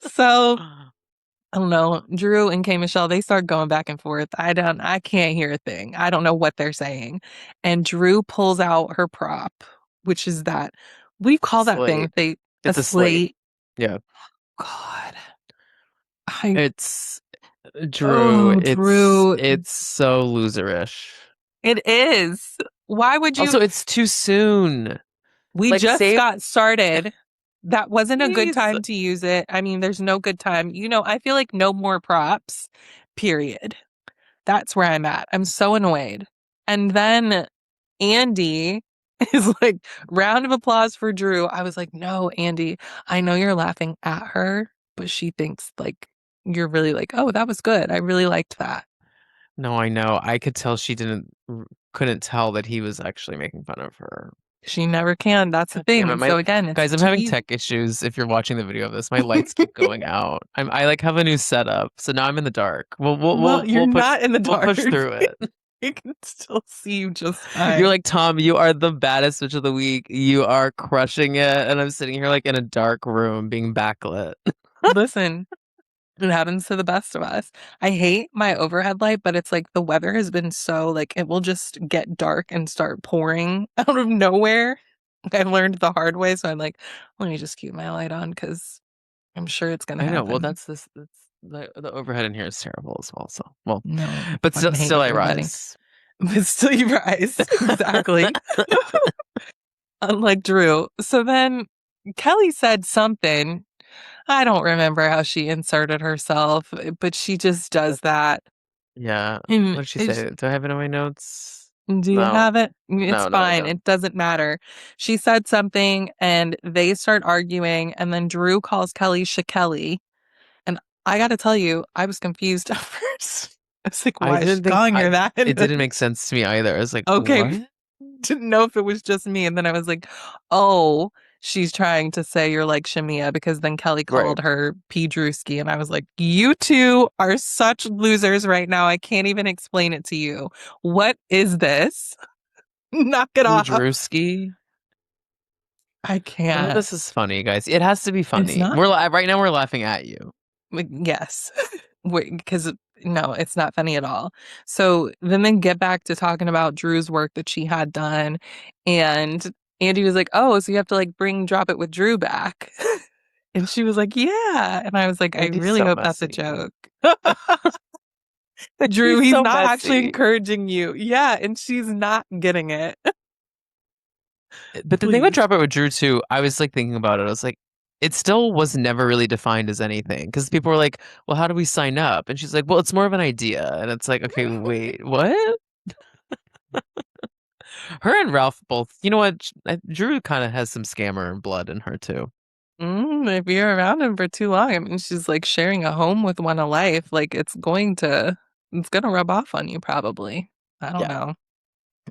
So I don't know. Drew and K Michelle, they start going back and forth. I can't hear a thing. I don't know what they're saying. And Drew pulls out her prop, which is that, what do you A call that thing? slate. A It's a slate. slate. Yeah. God. I, It's Drew. oh, Drew. It's so loserish. It is. Why would you? Also, it's too soon. We Like just save got started. That wasn't a good please. time to use it. I mean, there's no good time. I feel like no more props, period. That's where I'm at. I'm so annoyed. And then Andy is like, round of applause for Drew. I was like, no, Andy, I know you're laughing at her, but she thinks like you're really like, oh, that was good. I really liked that. No, I know. I could tell she couldn't tell that he was actually making fun of her. She never can. That's the God damn it. thing. So again, it's Guys, I'm too having easy. tech issues if you're watching the video of this. My lights keep going out. I like have a new setup. So now I'm in the dark. Well, you're We'll not in the we'll dark. push through it. I can still see you just You're fine. like, Tom, you are the baddest bitch of the week. You are crushing it. And I'm sitting here like in a dark room being backlit. Listen, it happens to the best of us. I hate my overhead light, but it's like the weather has been so like it will just get dark and start pouring out of nowhere. I learned the hard way, so I'm like, let me just keep my light on because I'm sure it's gonna I know. Well, happen. that's the overhead in here is terrible as well. So, well, No, I but fucking hate still I overheading. rise. But still you rise. Exactly. Unlike Drew. So then Kelly said something. I don't remember how she inserted herself, but she just does that. Yeah. And What did she say? Do I have it in my notes? do you No. have it? It's No, I fine. don't. It doesn't matter. She said something and they start arguing, and then Drew calls Kelly Shakeli. And I got to tell you, I was confused at first. I was like, I why is she didn't think calling her that? it didn't make sense to me either. I was like, Okay, what? didn't know if it was just me. And then I was like, oh, she's trying to say you're like Shamia because then Kelly Right. called her P. Drewski. And I was like, you two are such losers right now. I can't even explain it to you. What is this? Knock it off. Udrewski. I None of can't. this is funny, guys. It has to be It's funny. not. Right now we're laughing at you. Like, yes. Because no, it's not funny at all. So then they get back to talking about Drew's work that she had done. And Andy was like, oh, so you have to like drop it with Drew back. And she was like, yeah. And I was like, I Andy's really so hope that's a messy. joke. Drew, He's he's so not actually messy. encouraging you. Yeah. And she's not getting it. But the thing with Please. Drop It with Drew too, I was like thinking about it. I was like, it still was never really defined as anything because people were like, well, how do we sign up? And she's like, well, it's more of an idea. And it's like, okay, wait, what? Her and Ralph both, you know what? Drew kind of has some scammer blood in her too. If you're around him for too long, I mean, she's like sharing a home with one of life. Like it's gonna rub off on you probably. I don't Yeah. know.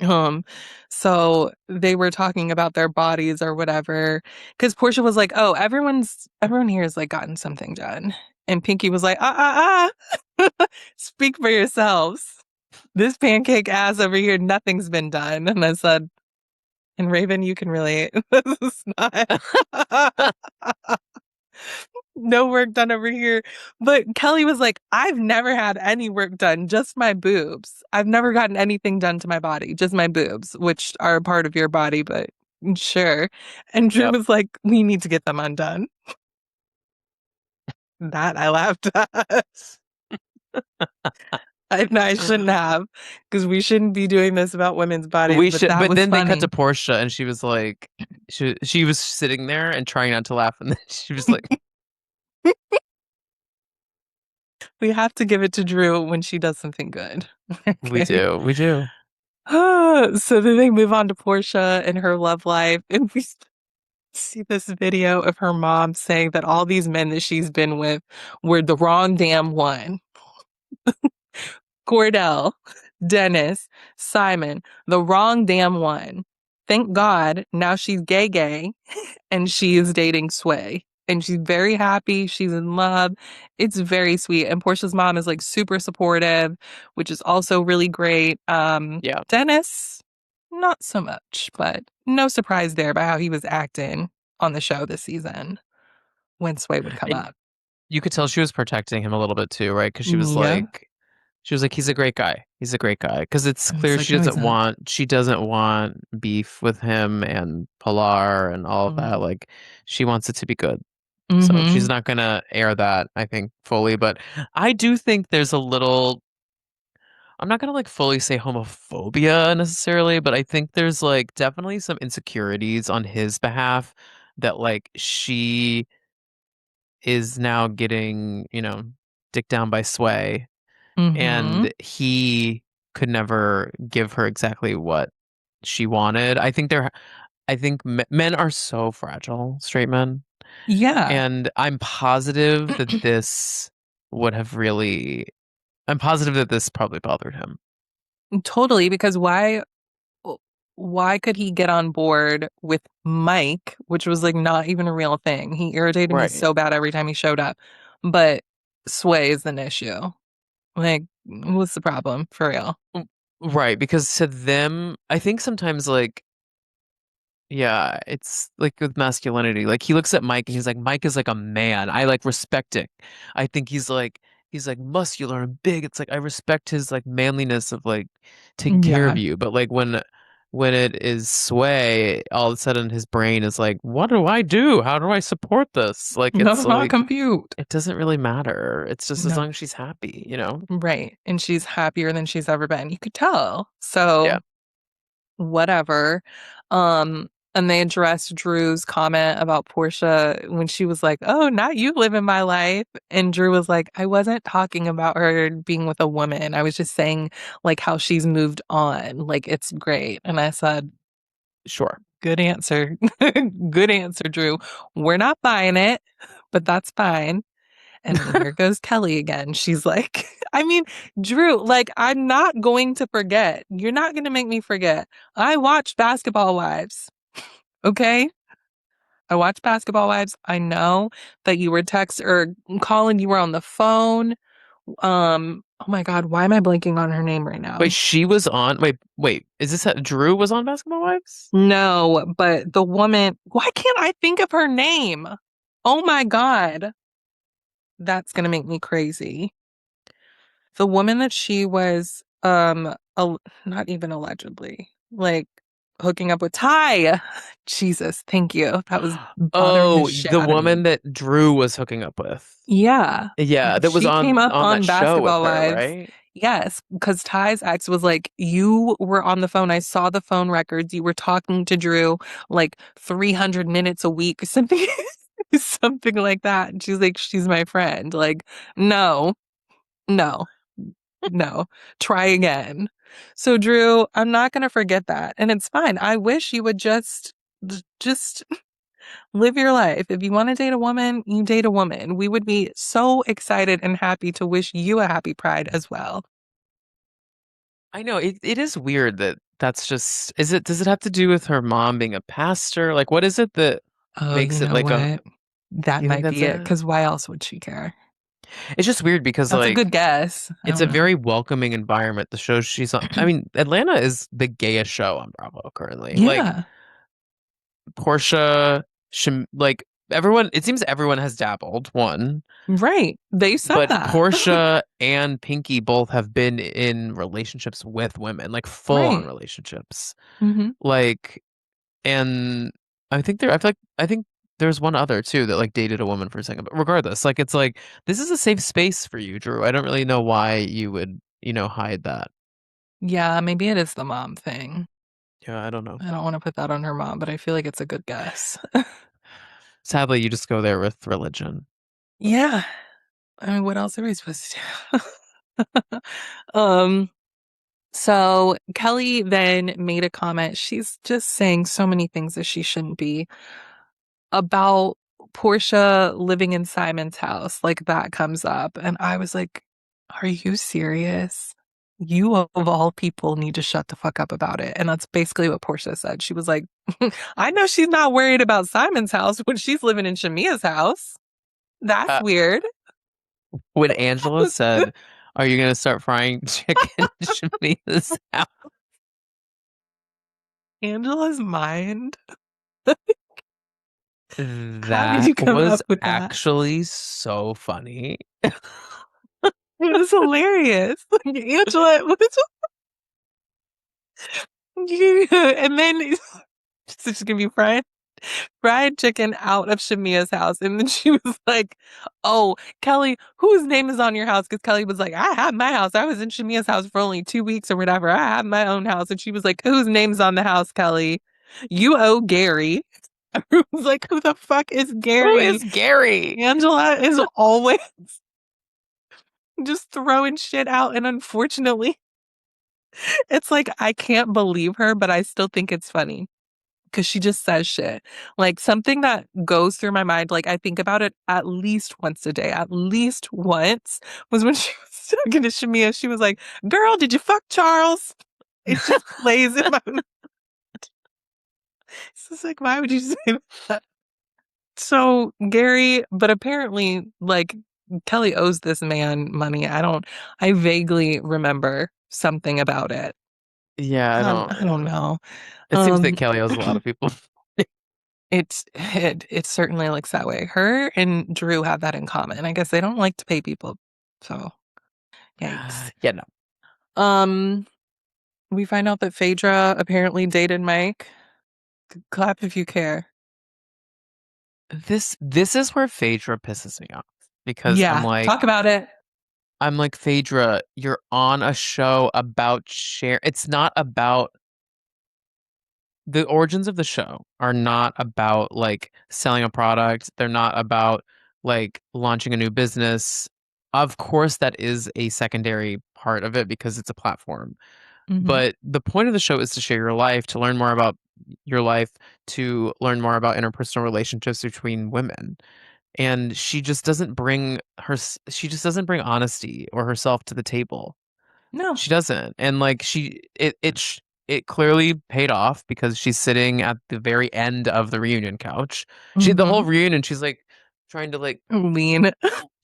Um, so they were talking about their bodies or whatever. Because Portia was like, "Oh, everyone here has like gotten something done," and Pinky was like, speak for yourselves. This pancake ass over here, nothing's been done." And I said, "And Raven, you can relate. This is not." No work done over here. But Kelly was like, I've never had any work done, just my boobs. I've never gotten anything done to my body, just my boobs, which are a part of your body, but sure. And Drew Yep. was like, we need to get them undone. That I laughed at. I shouldn't have, because we shouldn't be doing this about women's bodies, We but should, that but was then they cut to funny. Portia and she was like, she was sitting there and trying not to laugh, and then she was like, We have to give it to Drew when she does something good. we Okay. do, we do. So then they move on to Portia and her love life, and we see this video of her mom saying that all these men that she's been with were the wrong damn one. Cordell, Dennis, Simon, the wrong damn one. Thank God now she's gay and she is dating Sway. And she's very happy. She's in love. It's very sweet. And Portia's mom is like super supportive, which is also really great. Yeah. Dennis, not so much, but no surprise there by how he was acting on the show this season when Sway would come And up. you could tell she was protecting him a little bit too, right? Because Yeah. she was like, he's a great guy. He's a great guy. Because it's And it's clear like, no, he's not. she doesn't want beef with him and Pilar and all of that. Like, she wants it to be good. So she's Mm-hmm. not gonna air that, I think, fully. But I do think there's a little, I'm not gonna like fully say homophobia necessarily, but I think there's like definitely some insecurities on his behalf that like she is now getting, dicked down by Sway, Mm-hmm. and he could never give her exactly what she wanted. I think men are so fragile, straight men, Yeah, and would have really, I'm positive that this probably bothered him. totally. Because why could he get on board with Mike, which was like not even a real thing? He irritated me Right. so bad every time he showed up. But Sway is an issue. Like, what's the problem for real? Right, because to them, I think sometimes like yeah, it's like with masculinity. Like he looks at Mike and he's like, Mike is like a man. I like respect it. I think he's like muscular and big. It's like I respect his like manliness of like taking care of Yeah. you. But like when it is Sway, all of a sudden his brain is like, what do I do? How do I support this? Like No, it's not like compute. it doesn't really matter. It's just as No. long as she's happy, you know? Right. And she's happier than she's ever been. You could tell. Yeah. So whatever. And they addressed Drew's comment about Portia when she was like, "Oh, not you living my life." And Drew was like, "I wasn't talking about her being with a woman. I was just saying like how she's moved on. Like it's great." And I said, Sure. "Good answer. Good answer, Drew. We're not buying it, but that's fine." And here goes Kelly again. She's like, I mean, Drew, like, I'm not going to forget. You're not going to make me forget. I watched Basketball Wives. Okay. I watched Basketball Wives. I know that you were text or calling, you were on the phone. Oh my God, why am I blanking on her name right Wait, now? she was on. Wait. Is this Drew was on Basketball Wives? No, but the woman, why can't I think of her name? Oh my God, that's gonna make me crazy. The woman that she was not even allegedly like hooking up with Ty. Jesus, thank you. That was bothering the Oh, shit the out of me. woman that Drew was hooking up with. Yeah. Yeah, that was She came up on that on show with Basketball her, Wives. right? Yes, because Ty's ex was like, you were on the phone. I saw the phone records. You were talking to Drew like 300 minutes a week, something, something like that. And she's like, she's my friend. Like, no, no. No, try again. So Drew, I'm not going to forget that. And it's fine. I wish you would just live your life. If you want to date a woman, you date a woman. We would be so excited and happy to wish you a happy pride as well. I know it is weird that that's just is it does it have to do with her mom being a pastor? Like what is it that Oh, you makes it know like a what? That you think might that's be it. it? Because why else would she care? It's just weird because That's a like good guess. I it's don't a know. very welcoming environment. The show she's on. I mean, Atlanta is the gayest show on Bravo currently. Like Yeah, Portia, like everyone, it seems everyone has dabbled, one, right. They said but that. Portia and Pinky both have been in relationships with women, like full on Right. relationships. Hmm. Like, and I think there's one other too that like dated a woman for a second, but regardless, like it's like this is a safe space for you, Drew. I don't really know why you would, hide that. Yeah, maybe it is the mom thing. Yeah, I don't know. I don't want to put that on her mom, but I feel like it's a good guess. Sadly, you just go there with religion. Yeah. I mean, what else are we supposed to do? Um, so Kelly then made a comment. She's just saying so many things that she shouldn't be about Portia living in Simon's house. Like that comes up. And I was like, are you serious? You of all people need to shut the fuck up about it. And that's basically what Portia said. She was like, I know she's not worried about Simon's house when she's living in Shamia's house. That's Uh, weird. when Angela said, "Are you gonna start frying chicken Shamia's house?" Angela's mind. How did That you come was up with that? actually so funny. It was hilarious. Like, Angela, what is you? And then so she's gonna be fried chicken out of Shamia's house. And then she was like, "Oh, Kelly, whose name is on your house?" Because Kelly was like, "I have my house. I was in Shamia's house for only 2 weeks or whatever. I have my own house." And she was like, "Whose name's on the house, Kelly? You owe Gary." I was like, "Who the fuck is Who Gary?" is Gary? Angela is always just throwing shit out. And unfortunately, it's like, I can't believe her, but I still think it's funny because she just says shit. Like something that goes through my mind, like I think about it at least once a day, at least once was when she was talking to Shamia. She was like, "Girl, did you fuck Charles?" It just plays in my mind. It's just like, why would you say that? So Gary, but apparently, like Kelly owes this man money. I vaguely remember something about it. Yeah, I don't. I don't know. It seems that Um, Kelly owes a lot of people. it certainly looks that way. Her and Drew have that in common. I guess they don't like to pay people. So, yikes. Yeah, no. Um, we find out that Phaedra apparently dated Mike. Clap if you care. This is where Phaedra pisses me off because Yeah, talk about it. I'm like Phaedra, you're on a show about share. It's not about the origins of the show are not about like selling a product. They're not about like launching a new business. Of course, that is a secondary part of it because it's a platform. Hmm. But the point of the show is to share your life, to learn more about your life, to learn more about interpersonal relationships between women. And she just doesn't bring honesty or herself to the table. No. She doesn't. And like it clearly paid off because she's sitting at the very end of the reunion couch. The whole Hmm. reunion she's like trying to like Lean.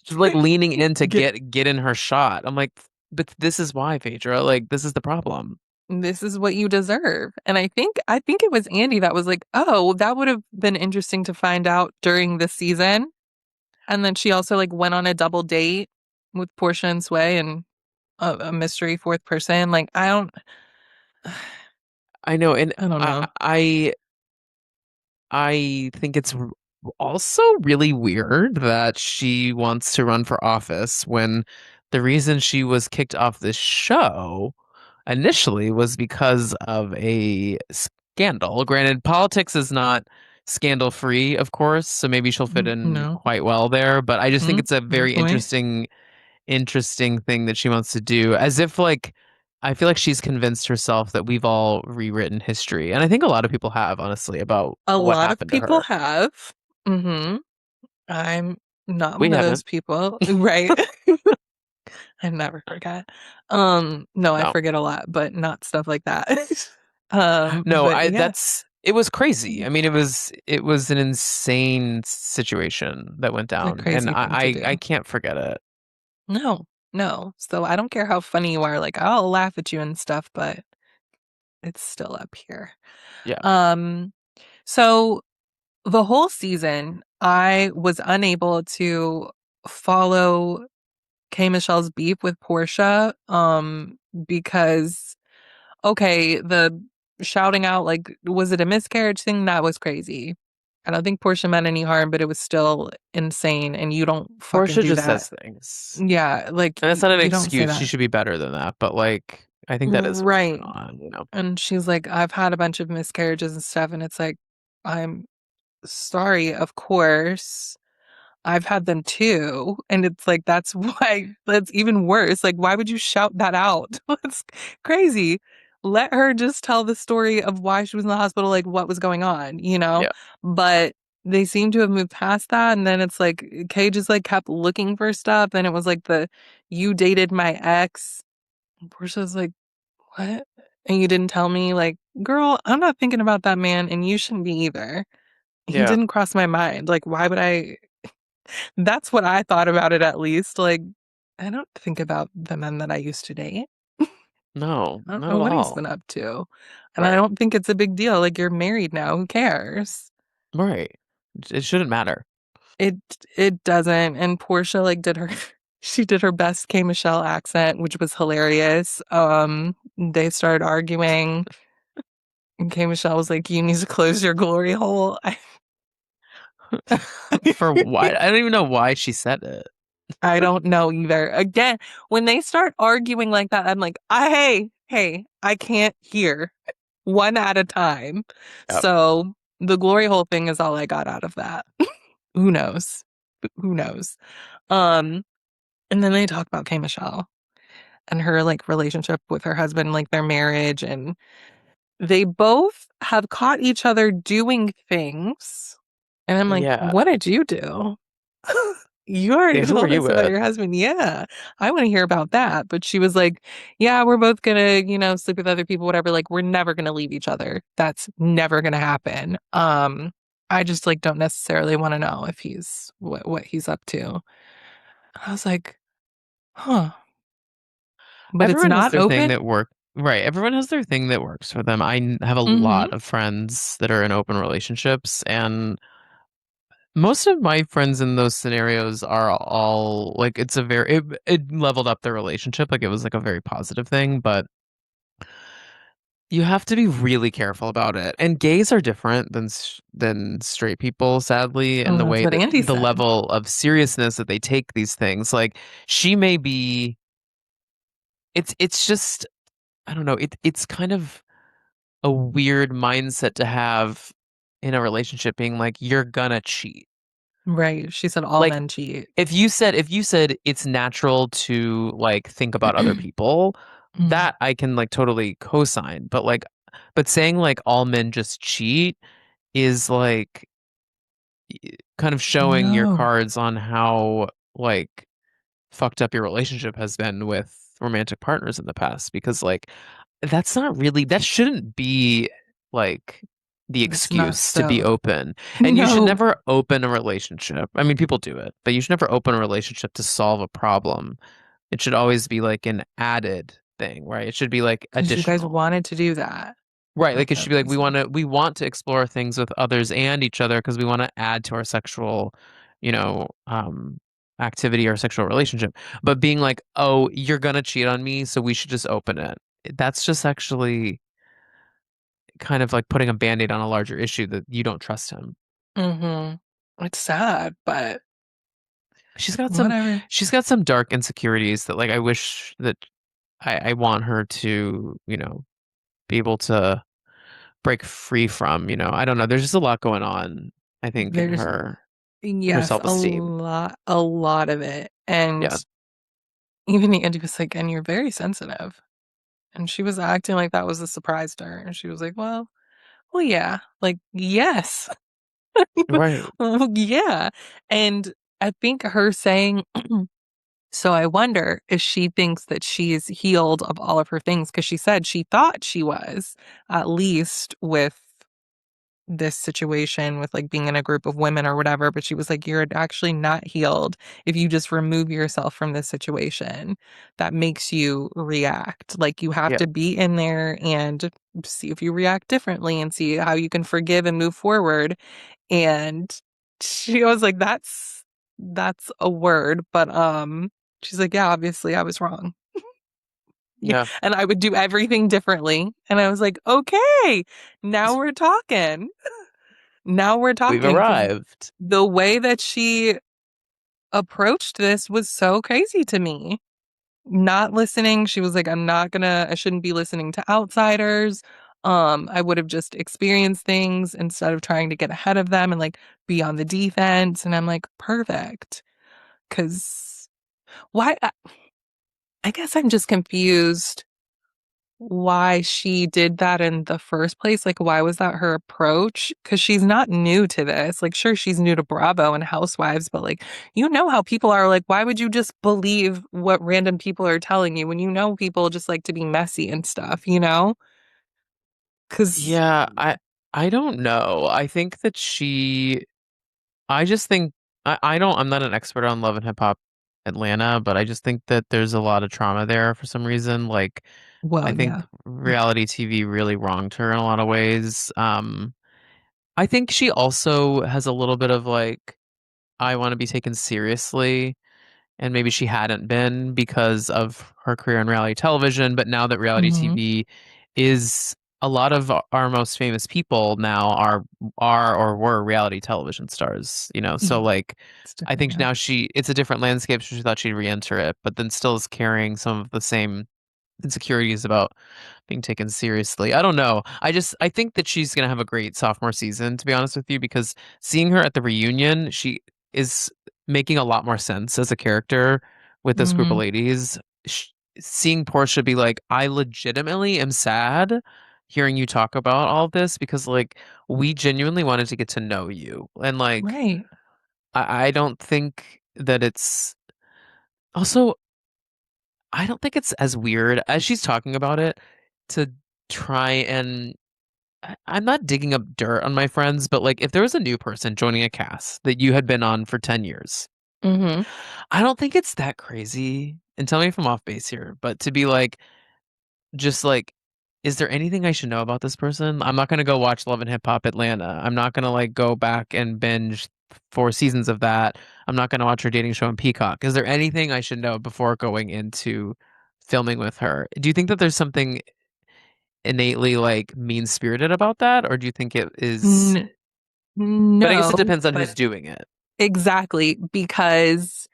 she's like leaning in to Get get in her shot. I'm like, but this is why, Phaedra. Like this is the problem. this is what you deserve. And I think it was Andy that was like, "Oh, that would have been interesting to find out during the season." And then she also like went on a double date with Portia and Sway and a mystery fourth person. Like I know, and I don't know. I think it's also really weird that she wants to run for office when the reason she was kicked off this show initially was because of a scandal. Granted, politics is not scandal free, of course, so maybe she'll fit in No. quite well there, but I just think it's a Good very point. interesting thing that she wants to do, as if like I feel like she's convinced herself that we've all rewritten history. And I think a lot of people have, honestly, about A what lot of happened to people her. have. Hmm. I'm not We one of those haven't. people. Right. I never forget. No, I No. forget a lot, but not stuff like that. No, But I yeah, that's it was crazy. I mean, it was an insane situation that went it's a down, and crazy thing to I do. can't forget it. No, no. So I don't care how funny you are, like I'll laugh at you and stuff, but it's still up here. Yeah. Um, so the whole season, I was unable to follow K Michelle's beef with Portia, because okay, the shouting out, like, was it a miscarriage thing? That was crazy. I don't think Portia meant any harm, but it was still insane, and you don't fucking Portia do just that. says things. Yeah, like And that's not an you don't say excuse. She that. should be better than that. But like I think that is what's going Right. on. And she's like, I've had a bunch of miscarriages and stuff, and it's like, I'm sorry, of course. I've had them too. And it's like, that's why that's even worse. Like, why would you shout that out? That's crazy. Let her just tell the story of why she was in the hospital, like what was going on, you know? Yeah. But they seem to have moved past that. And then it's like, Kay just like kept looking for stuff. And it was like you dated my ex. And Portia's like, what? And you didn't tell me, like, girl, I'm not thinking about that man, and you shouldn't be either. He Yeah. didn't cross my mind. Like, why would I? That's what I thought about it, at least. Like, I don't think about the men that I used to date. No, I don't not know at what he's all. been up to. And I Right. don't think it's a big deal. Like, you're married now. Who cares? Right. It shouldn't matter. It it doesn't. And Portia like did her she did her best K Michelle accent, which was hilarious. They started arguing, and K Michelle was like, "You need to close your glory hole." For why? I don't even know why she said it. I don't know either. Again, when they start arguing like that, I'm like, hey, I can't hear one at a time. Yep. So the glory hole thing is all I got out of that. Who knows? Who knows? Um, and then they talk about K Michelle and her like relationship with her husband, like their marriage, and they both have caught each other doing things. And I'm like, Yeah. what did you do? You already Yeah, who are told you us about with? your husband. Yeah, I want to hear about that. But she was like, yeah, we're both gonna, sleep with other people, whatever. Like, we're never gonna leave each other. That's never gonna happen. I just like don't necessarily want to know if he's what he's up to. I was like, huh. But it's Everyone has not their thing open. that work. right. Everyone has their thing that works for them. Have a Hmm. lot of friends that are in open relationships, and most of my friends in those scenarios are all like it leveled up their relationship. Like it was like a very positive thing, but you have to be really careful about it. And gays are different than straight people, sadly, and Oh, the that's way what that Andy the said. level of seriousness that they take these things. Like she may be it's just I don't know, it's kind of a weird mindset to have in a relationship being like you're gonna cheat. Right. She said all Like men cheat. if you said it's natural to like think about other people, Mm. that I can like totally co-sign. But saying like all men just cheat is like kind of showing your No. cards on how like fucked up your relationship has been with romantic partners in the past because like that's not really that shouldn't be like the It's not excuse to be so. open. And you should No, never open a relationship. I mean, people do it, but you should never open a relationship to solve a problem. It should always be like an added thing, right? It should be like because you guys additional. wanted to do that Right, for like it should a be like reason. we want to explore things with others and each other because we want to add to our sexual, you know, activity or sexual relationship. But being like, "Oh, you're gonna cheat on me, so we should just open it." That's just actually kind of like putting a band-aid on a larger issue that you don't trust him. Hmm. It's sad, but She's got some whatever. she's got some dark insecurities that like I wish that I want her to, be able to break free from, I don't know. There's just a lot going on, I think, in There's, her yes, self-esteem. a lot of it. And Yeah. even Andy was like, and you're very sensitive. And she was acting like that was a surprise to her. And she was like, well, yeah, like, yes. Right. Well, yeah. And I think her saying, so I wonder if she thinks that she's healed of all of her things, because she said she thought she was, at least with this situation with like being in a group of women or whatever, but she was like, you're actually not healed if you just remove yourself from this situation that makes you react. Like you have Yeah. to be in there and see if you react differently and see how you can forgive and move forward. And she was like, that's a word, but she's like, yeah, obviously I was wrong. Yeah, Yeah. and I would do everything differently. And I was like, okay, now we're talking. Now we're We've talking because arrived. the way that she approached this was so crazy to me. Not listening, she was like, I shouldn't be listening to outsiders. I would have just experienced things instead of trying to get ahead of them and like be on the defense. And I'm like, perfect. Cause why? I guess I'm just confused why she did that in the first place. Like, why was that her approach? Because she's not new to this. Like, sure, she's new to Bravo and Housewives, but like, you know how people are. Like, why would you just believe what random people are telling you when you know people just like to be messy and stuff, you know? Because, Yeah, I don't know. I just think I'm not an expert on Love and Hip Hop Atlanta, but I just think that there's a lot of trauma there for some reason. Like I well, think yeah. reality TV really wronged her in a lot of ways. I think she also has a little bit of like I want to be taken seriously, and maybe she hadn't been because of her career in reality television, but now that reality Hmm. TV is a lot of our most famous people now are or were reality television stars, so Yeah, like it's I different think now. now it's a different landscape, so she thought she'd re-enter it, but then still is carrying some of the same insecurities about being taken seriously. I don't know. I think that she's gonna have a great sophomore season, to be honest with you, because seeing her at the reunion, she is making a lot more sense as a character with this group of Hmm. ladies. Seeing Portia be like, I legitimately am sad hearing you talk about all this because like we genuinely wanted to get to know you. And like Right. I don't think that it's also I don't think it's as weird as she's talking about it to try and I'm not digging up dirt on my friends, but like if there was a new person joining a cast that you had been on for 10 years, Hmm. I don't think it's that crazy. And tell me if I'm off base here, but to be like, just like, is there anything I should know about this person? I'm not gonna go watch Love and Hip Hop Atlanta. I'm not gonna like go back and binge 4 seasons of that. I'm not gonna watch her dating show on Peacock. Is there anything I should know before going into filming with her? Do you think that there's something innately like mean-spirited about that, or do you think it is? N But I guess no, it depends on who's but doing it. exactly because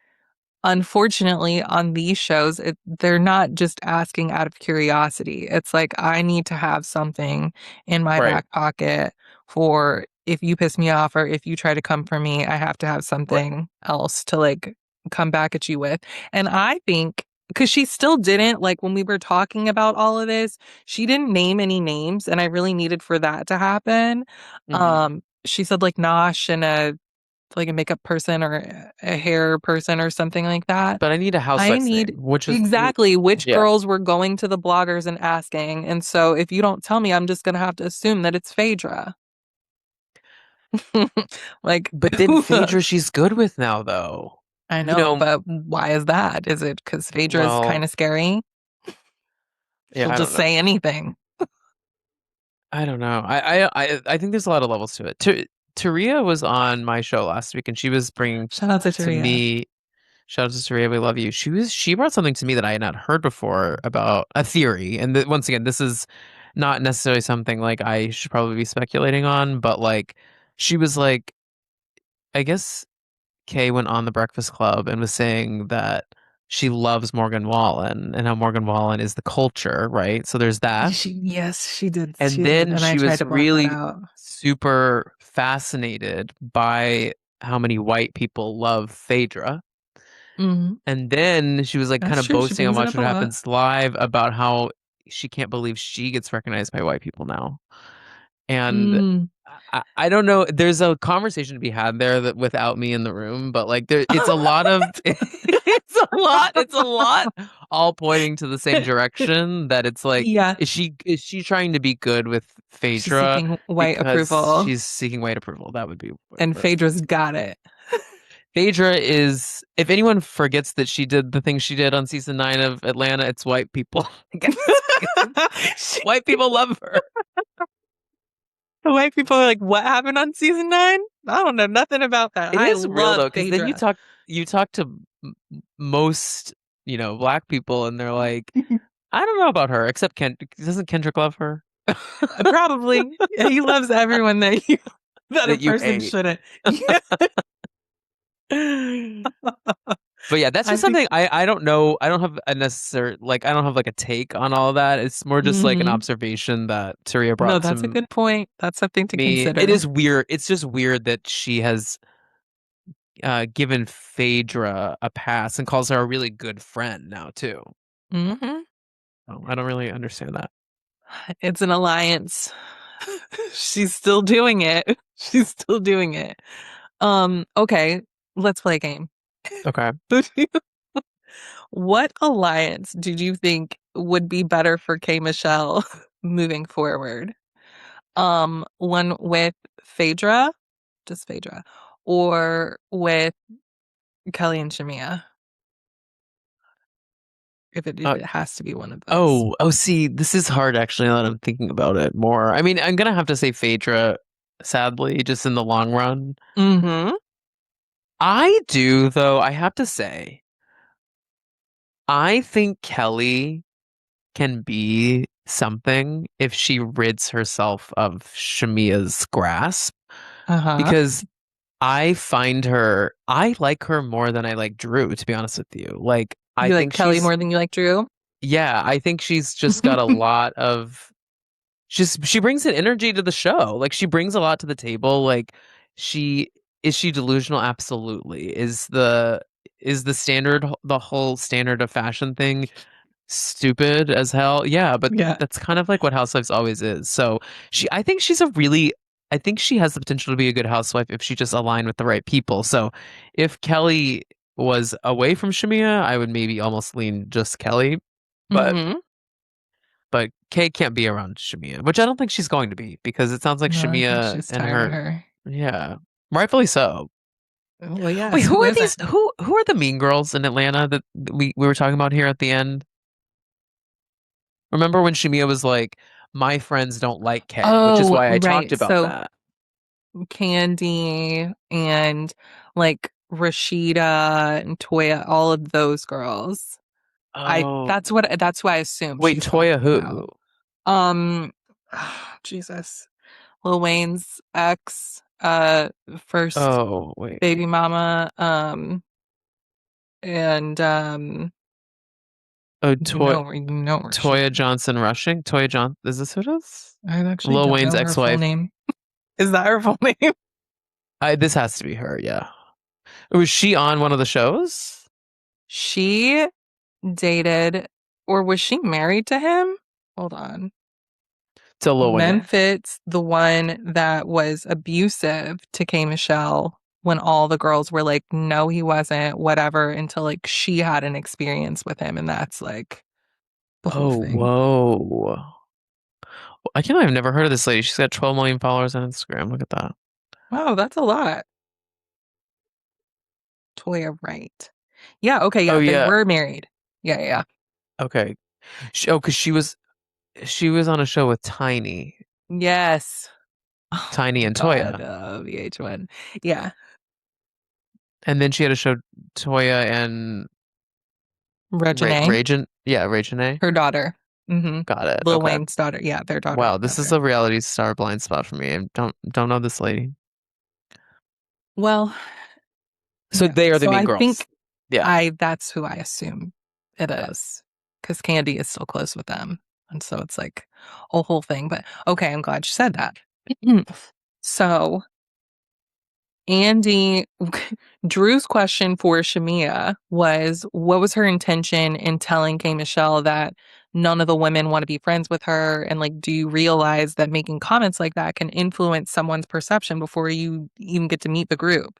unfortunately, on these shows, they're not just asking out of curiosity. It's like, I need to have something in my Right. back pocket for if you piss me off or if you try to come for me, I have to have Right. something else to like come back at you with. And I think, because she still didn't, like when we were talking about all of this, she didn't name any names, and I really needed for that to happen. Hmm. She said like Nosh and a makeup person or a hair person or something like that. But I need a I housewife's need name, which is exactly which yeah. girls were going to the bloggers and asking. And so if you don't tell me, I'm just gonna have to assume that it's Phaedra. Like, But then Phaedra, she's good with now, though. I You know, know, but why is that? Is it because Phaedra is kind well, of scary? yeah, She'll I don't just know. say anything. I don't know. I think there's a lot of levels to it. Taria was on my show last week, and she was bringing Shout out to to Taria. me. Shout out to Taria, we love you. She brought something to me that I had not heard before about a theory, and once again, this is not necessarily something like I should probably be speculating on, but like she was like, I guess Kay went on the Breakfast Club and was saying that she loves Morgan Wallen and how Morgan Wallen is the culture, right? So there's that. Yes, she did. And She did, then and I she tried was to block that really out. super fascinated by how many white people love Phaedra. Hmm. And then she was like kind That's of true. She boasting on brings it Watch up a What lot. Happens Live about how she can't believe she gets recognized by white people now. And Mm. I don't know. There's a conversation to be had there that without me in the room, but like there, it's a lot of, it's a lot, all pointing to the same direction. That it's like, Yeah, is she trying to be good with she's Phaedra seeking white because approval, she's seeking white approval? That would be and where Phaedra's got it. Phaedra is. If anyone forgets that she did the thing she did on season 9 of Atlanta, it's white people. I guess because She- white people love her. the white people are like, "What happened on season 9? I don't know nothing about that. It I is real love though, because then you Phaedra." talk to most black people, and they're like, I don't know about her, except doesn't Kendrick love her? Probably he loves everyone that a That you person hate. shouldn't. Yeah. But yeah, that's I just think. something I don't know. I don't have a necessary like I don't have like a take on all of that. It's more just like an Hmm. observation that Taria No, brought that's a to good point. That's something to me. It consider. is weird. It's just weird that she has given Phaedra a pass and calls her a really good friend now too. Hmm. Oh, I don't really understand that. It's an alliance. She's still doing it. She's still doing it. Okay, let's play a game. Okay. What alliance did you think would be better for K Michelle moving forward? One with Phaedra, just Phaedra, or with Kelly and Shamia, if Uh, it has to be one of those. oh, see, this is hard actually now that I'm thinking about it more. I mean, I'm gonna have to say Phaedra, sadly, just in the long run. Mm-hmm. I do, though, I have to say, I think Kelly can be something if she rids herself of Shamia's grasp, Uh-huh. because I like her more than I like Drew, to be honest with you. Like, I You like think Kelly she's, more than you like Drew? yeah, I think she's just got a lot of she brings an energy to the show. Like she brings a lot to the table. Like she is she delusional? Absolutely. Is the standard the whole standard of fashion thing stupid as hell? Yeah, but Yeah. that's kind of like what Housewives always is. So I think she's a really I think she has the potential to be a good housewife if she just aligned with the right people. So if Kelly was away from Shamia, I would maybe almost lean just Kelly. But Mm-hmm. Kay can't be around Shamia, which I don't think she's going to be because it sounds like No, I think Shamia she's and tired of her, her. yeah, rightfully so. Well, Wait, yes, who who are isn't? these? Who are the mean girls in Atlanta that we were talking about here at the end? Remember when Shamia was like, "My friends don't like Kay," which is Oh, why I talked right. about So that. Candy and like Rashida and Toya, all of those girls. I Oh, that's who I assume wait, she's Toya talking who? about. Um Jesus. Lil Wayne's ex, first Oh, wait. baby mama, and Oh, you know Toya Rashida. Johnson Rushing? Toya John, is this who it is? I actually Lil don't Wayne's know her full ex-wife. name. Is that her full name? This has to be her, yeah. Was she on one of the shows? She dated, or was she married to him? Hold on. To Lil Wayne. Memphis, the one that was abusive to K Michelle when all the girls were like, no, he wasn't, whatever, until like she had an experience with him. And that's like the whole Oh, thing. whoa. I can't believe I've never heard of this lady. She's got 12 million followers on Instagram. Look at that. Wow, that's a lot. Toya Wright. Yeah, okay, Oh yeah, they yeah. were married. Yeah, yeah. Okay. Because she was on a show with Tiny, Yes. Oh Tiny my and God, Toya, VH1. Yeah. and then she had a show Toya and Reginae, Ragin. Yeah, Ragin. her daughter. Mm-hmm. Got it. Lil Okay. Wayne's daughter. Yeah, their daughter Wow, this is together. a reality star blind spot for me. I don't know this lady. Well, So yeah. they are the So mean I girls. think Yeah, that's who I assume it got it. is. Because Candy is still close with them. And so it's like a whole thing. But okay, I'm glad you said that. So Andy, Drew's question for Shamia was, what was her intention in telling K Michelle that none of the women want to be friends with her? And like, do you realize that making comments like that can influence someone's perception before you even get to meet the group?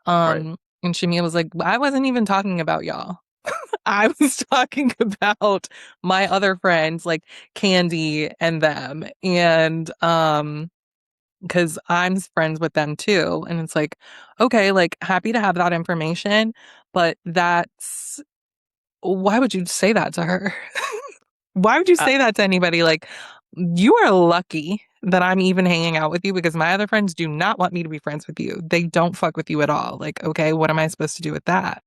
Right. And Shamia was like, I wasn't even talking about y'all. I was talking about my other friends, like Candy and them. And because I'm friends with them too. And it's like, okay, like happy to have that information, but that's why would you say that to her? Why would you Uh, say that to anybody? Like, you are lucky that I'm even hanging out with you because my other friends do not want me to be friends with you. They don't fuck with you at all. Like, okay, what am I supposed to do with that?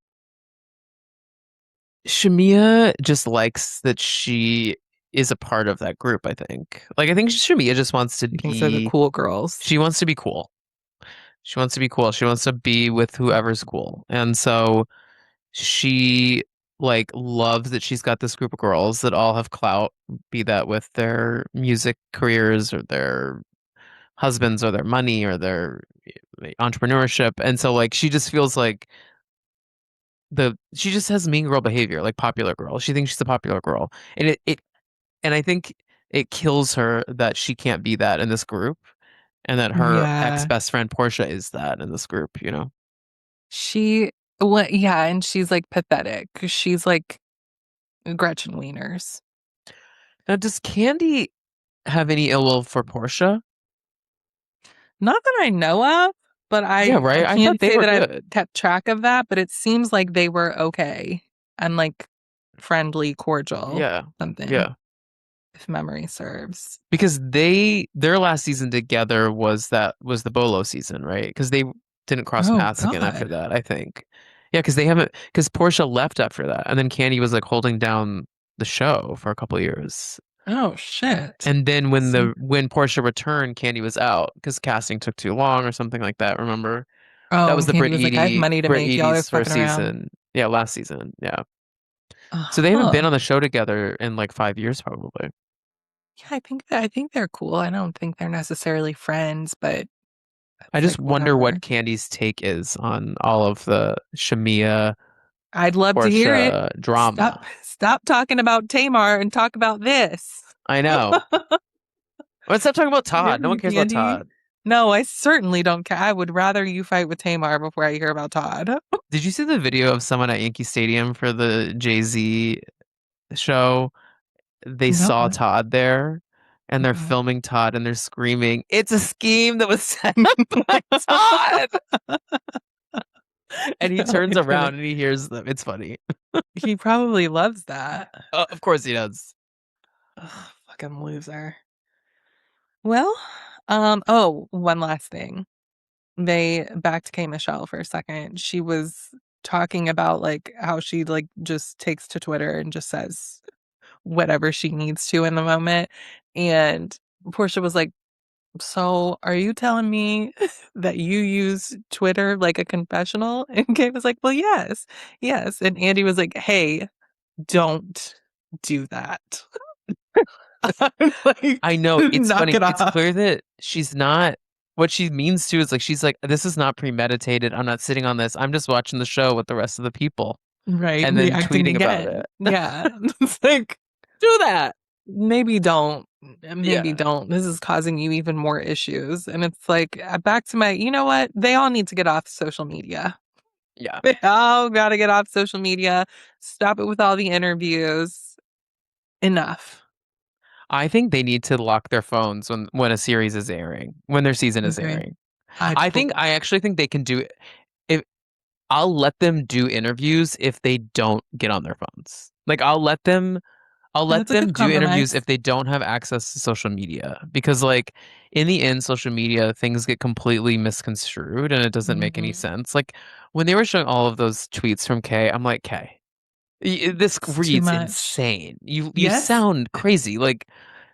Shamia just likes that she is a part of that group, I think. Like I think Shamia just wants to She thinks they're the be cool girls. she wants to be cool. She wants to be cool. She wants to be with whoever's cool. And so she like loves that she's got this group of girls that all have clout, be that with their music careers or their husbands or their money or their entrepreneurship. And so like she just feels like she just has mean girl behavior, like popular girl. She thinks she's a popular girl. And I think it kills her that she can't be that in this group and that her ex Yeah. best friend Portia is that in this group, you know? She, what, yeah, and she's like pathetic. She's like Gretchen Wieners. Now, does Candy have any ill will for Portia? Not that I know of, but Yeah, I right. I thought can't they say were that I've good. kept track of that, but it seems like they were okay and like friendly, cordial, Yeah. something, Yeah. if memory serves. Because their last season together was the Bolo season, right? Because they didn't cross Oh paths again after God. that, I think. Yeah, because they haven't because Portia left after that, and then Candy was like holding down the show for a couple of years. Oh shit. And then See. when Portia returned, Candy was out because casting took too long or something like that. Remember? That Oh, was and the Candy was like, I have money to Brit make. Y'all are Eady's fucking first around. season. Yeah, last season. Yeah. So they haven't Huh. been on the show together in like 5 years probably. Yeah, I think they're cool. I don't think they're necessarily friends, but I it's just like wonder what whatever. Candy's take is on all of the Shamia I'd love to hear it. Portia drama. Stop talking about Tamar and talk about this. I know. Let's stop talking about Hear Todd. No one me, cares about Candy? Todd. No, I certainly don't care. I would rather you fight with Tamar before I hear about Todd. Did you see the video of someone at Yankee Stadium for the Jay-Z show? They No. saw Todd there and they're Mm-mm. filming Todd and they're screaming, "It's a scheme that was set up by Todd." And he No, turns I didn't. around and he hears them. It's funny. He probably loves that. Of course he does. Ugh, fucking loser. Well, one last thing. They back to K Michelle for a second. She was talking about like how she like just takes to Twitter and just says whatever she needs to in the moment. And Portia was like, "So are you telling me that you use Twitter like a confessional?" And Kay was like, "Well, yes, yes." And Andy was like, "Hey, don't do that." Like, I know it's knock funny. it It's off. clear that she's not what she means to is like she's like, this is not premeditated. I'm not sitting on this. I'm just watching the show with the rest of the people Right, and then reacting tweeting about again. it. Yeah. It's like, Do that. maybe don't. Maybe Yeah. don't. This is causing you even more issues. And it's like, back to my, you know what? They all need to get off social media. Yeah. They all got to get off social media. Stop it with all the interviews. Enough. I think they need to lock their phones when a series is airing, when their season is Okay. airing. I I totally. actually think they can do it. If I'll let them do interviews if they don't get on their phones. Like I'll let That's a good them do interviews compromise. if they don't have access to social media because like in the end social media things get completely misconstrued and it doesn't make any Hmm. sense. Like when they were showing all of those tweets from Kay, I'm like, Kay, this It's too reads much. insane. You Yes. sound crazy. Like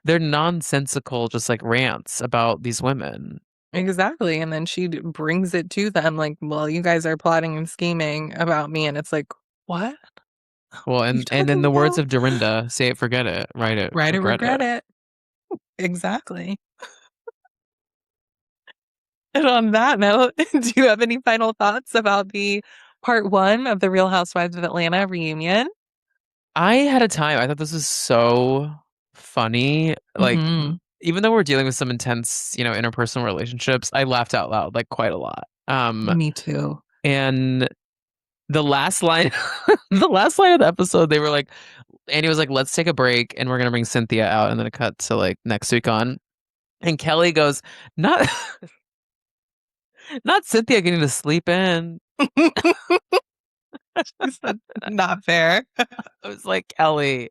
they're nonsensical just like rants about these women. Exactly. And then she brings it to them like, well, you guys are plotting and scheming about me. And it's like, what? What Well, are you and in talking the words about? of Dorinda, say it, forget it, write it, Right or regret regret it. it. Exactly. And on that note, do you have any final thoughts about the part one of the Real Housewives of Atlanta reunion? I had a time. I thought this was so funny. Like, Hmm. even though we're dealing with some intense, interpersonal relationships, I laughed out loud like quite a lot. Me too. And the last line, the last line of the episode, they were like, Andy was like, "Let's take a break, and we're gonna bring Cynthia out." And then it cut to like next week on, and Kelly goes, "Not, not Cynthia getting to sleep in." She said, not fair. I was like, Kelly.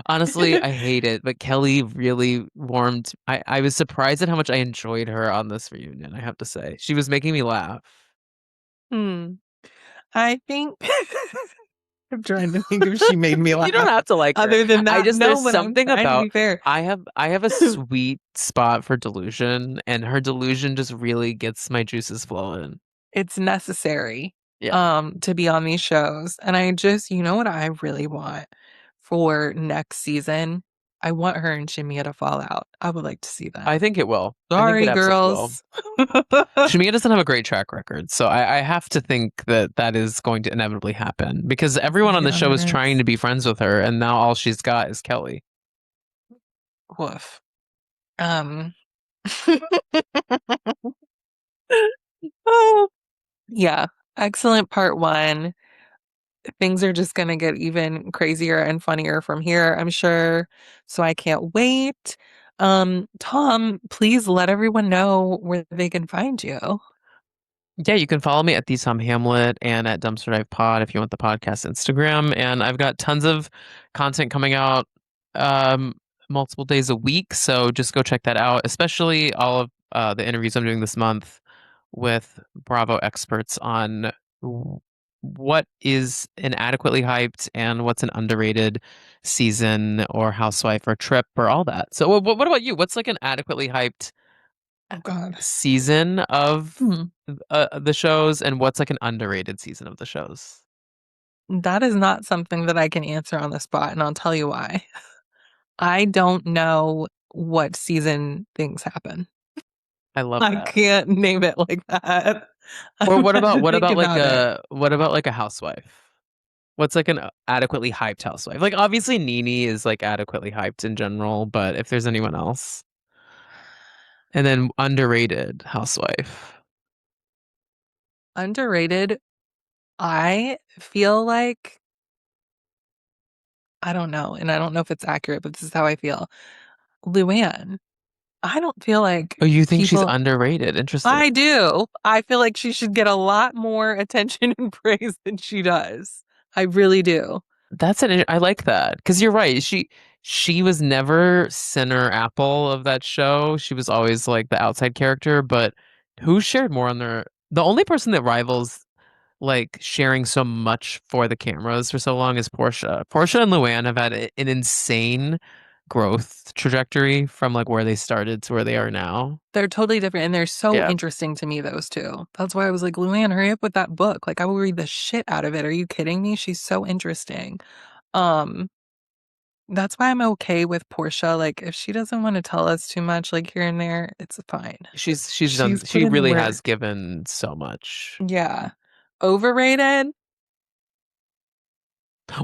Honestly, I hate it, but Kelly really warmed. I was surprised at how much I enjoyed her on this reunion, I have to say. She was making me laugh. Hmm. I think I'm trying to think if she made me You don't laugh. have to like her. Other than I that, just no, there's but I'm something trying to about be fair. I have a sweet spot for delusion, and her delusion just really gets my juices flowing. It's necessary Yeah. to be on these shows. And I just, you know what I really want for next season? I want her and Jimmy to fall out. I would like to see that. I think it will. I think it Sorry, absolutely will. girls. Shamia doesn't have a great track record, so I have to think that that is going to inevitably happen because everyone Let's on get the on show her is trying nerves. to be friends with her, and now all she's got is Kelly. Woof. Um, oh, yeah. Excellent part one. Things are just going to get even crazier and funnier from here, I'm sure. So I can't wait. Tom, please let everyone know where they can find you. Yeah, you can follow me at the Tom Hamlet and at Dumpster Dive Pod if you want the podcast Instagram. And I've got tons of content coming out um, multiple days a week. So just go check that out, especially all of the interviews I'm doing this month with Bravo experts on what is an adequately hyped and what's an underrated season or housewife or trip or all that. So what about you? What's like an adequately hyped Oh God. season of Hmm. the shows and what's like an underrated season of the shows? That is not something that I can answer on the spot, and I'll tell you why. I don't know what season things happen. I love I that. can't name it like that. I Or would have to what think about about it. what about like a housewife? What's like an adequately hyped housewife? Like obviously Nene is like adequately hyped in general, but if there's anyone else. And then underrated housewife. Underrated. I feel like I don't know, and I don't know if it's accurate, but this is how I feel. Luann. I don't feel like Oh, you think she's people. underrated? Interesting. I do. I feel like she should get a lot more attention and praise than she does. I really do. I like that because you're right. she was never center apple of that show. She was always like the outside character, but who shared more on their the only person that rivals like sharing so much for the cameras for so long is Portia. Portia and Luann have had an insane growth trajectory from like where they started to where they are now. They're totally different and they're so Yeah. interesting to me, those two. That's why I was like, Luann, hurry up with that book. Like I will read the shit out of it. Are you kidding me? She's so interesting. Um, that's why I'm okay with Portia. Like if she doesn't want to tell us too much, like here and there, it's fine. She's done She's put she in the really work. has given so much. Yeah. Overrated?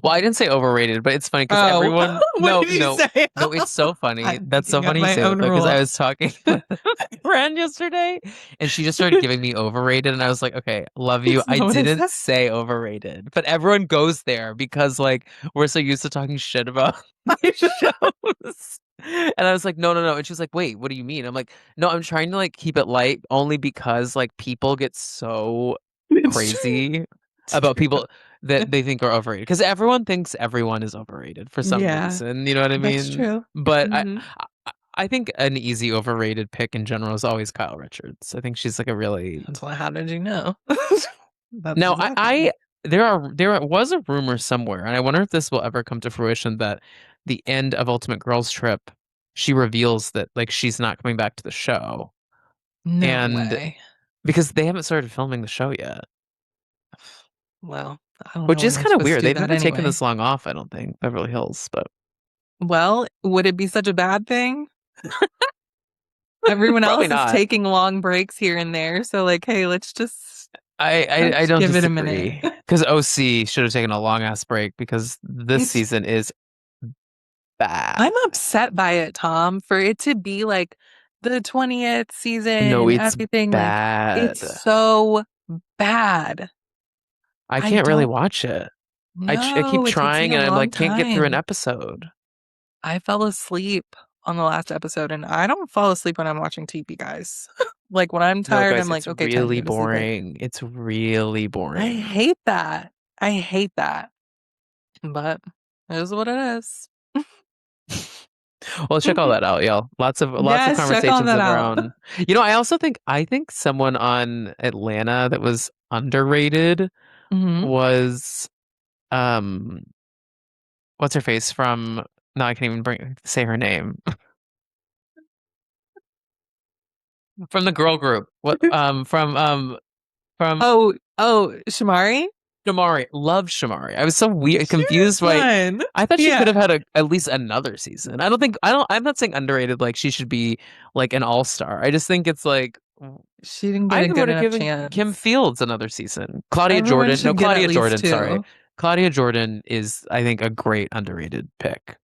Well, I didn't say overrated, but it's funny because Oh, everyone what no, did you no, say? no, it's so funny. I'm That's so making up funny you my say that own because I was rules. talking with a friend yesterday and she just started giving me overrated and I was like, okay, love you. Is I that what I didn't said? say overrated, but everyone goes there because like we're so used to talking shit about these shows. And I was like, no, no, no. And she's like, wait, what do you mean? I'm like, no, I'm trying to like keep it light only because like people get so It's true. crazy It's about true. people that they think are overrated because everyone thinks everyone is overrated for some Yeah, reason. You know what I that's mean? true. But Hmm. I think an easy overrated pick in general is always Kyle Richards. I think she's like a really That's why. How did you know? That's now exactly. there was a rumor somewhere, and I wonder if this will ever come to fruition that the end of Ultimate Girls Trip, she reveals that like she's not coming back to the show, No and way. because they haven't started filming the show yet, Well, I don't know which when is they're kind of supposed weird. to do They've that never taken anyway. this long off, I don't think, Beverly Hills, but Well, would it be such a bad thing? Everyone probably else is not. taking long breaks here and there, so like, hey, I let's don't give it a minute. disagree because OC should have taken a long ass break because this It's season is I'm bad. upset by it, Tom, for it to be like the 20th season No, and it's everything. Like, it's bad. so bad. I I can't really don't watch it. I keep know. It takes me trying a and I'm long like can't get through an time. episode. I fell asleep on the last episode, and I don't fall asleep when I'm watching TV, guys. Like, when I'm No, tired, I'm guys, like, it's okay, time to really go to sleep. Like, boring. It's really I boring. hate that. I hate that. But it is what it is. Well, check all that out, y'all. Lots of Yes, check all conversations that of our out. own. You know, I think someone on Atlanta that was underrated Hmm. was um what's her face from no, I can't even say her name. From the girl group. What from Shamari? Shamari. Loved Shamari. I was so weird She was confused by fun. I thought she could have Yeah. had at least another season. I'm not saying underrated like she should be like an all-star. I just think it's like She didn't get I a even would good have enough given Kim chance. Fields another season. Everyone should get at Claudia least Jordan, sorry. two. Claudia Jordan is, I think, a great underrated pick.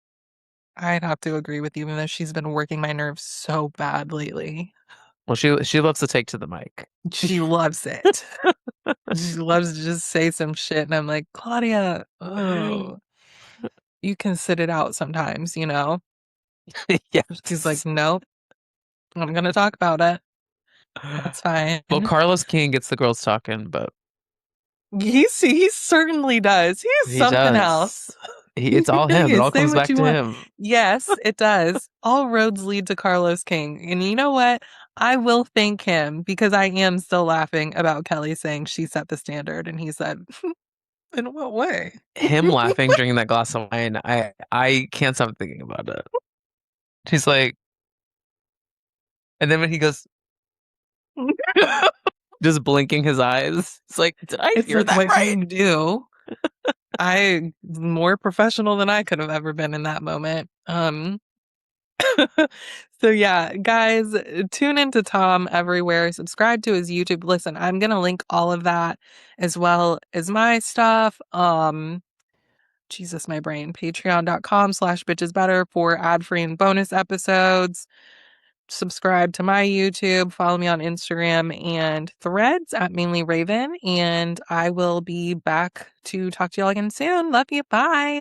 I'd have to agree with you, even though she's been working my nerves so bad lately. Well, she loves to take to the mic. She loves it. She loves to just say some shit, and I'm like, Claudia, oh, you can sit it out sometimes, you know? She's like, Yes. nope, I'm gonna talk about it. That's fine. Well, Carlos King gets the girls talking, but He certainly does. He's he something else. does. It's He all really him. It is. all Say comes what back you to want. him. Yes, it does. All roads lead to Carlos King. And you know what? I will thank him because I am still laughing about Kelly saying she set the standard. And he said, in what way? Him laughing, drinking that glass of wine, I can't stop thinking about it. He's like, and then when he goes, just blinking his eyes, it's like, did I It's hear like, that what can right? you do? I more professional than I could have ever been in that moment. So yeah, guys, tune into Tom everywhere. Subscribe to his YouTube. Listen, I'm gonna link all of that as well as my stuff. Jesus, my brain. Patreon.com/bitchesbetter for ad-free and bonus episodes. Subscribe to my YouTube. Follow me on Instagram and Threads at Mainly Raven. And I will be back to talk to y'all again soon. Love you. Bye.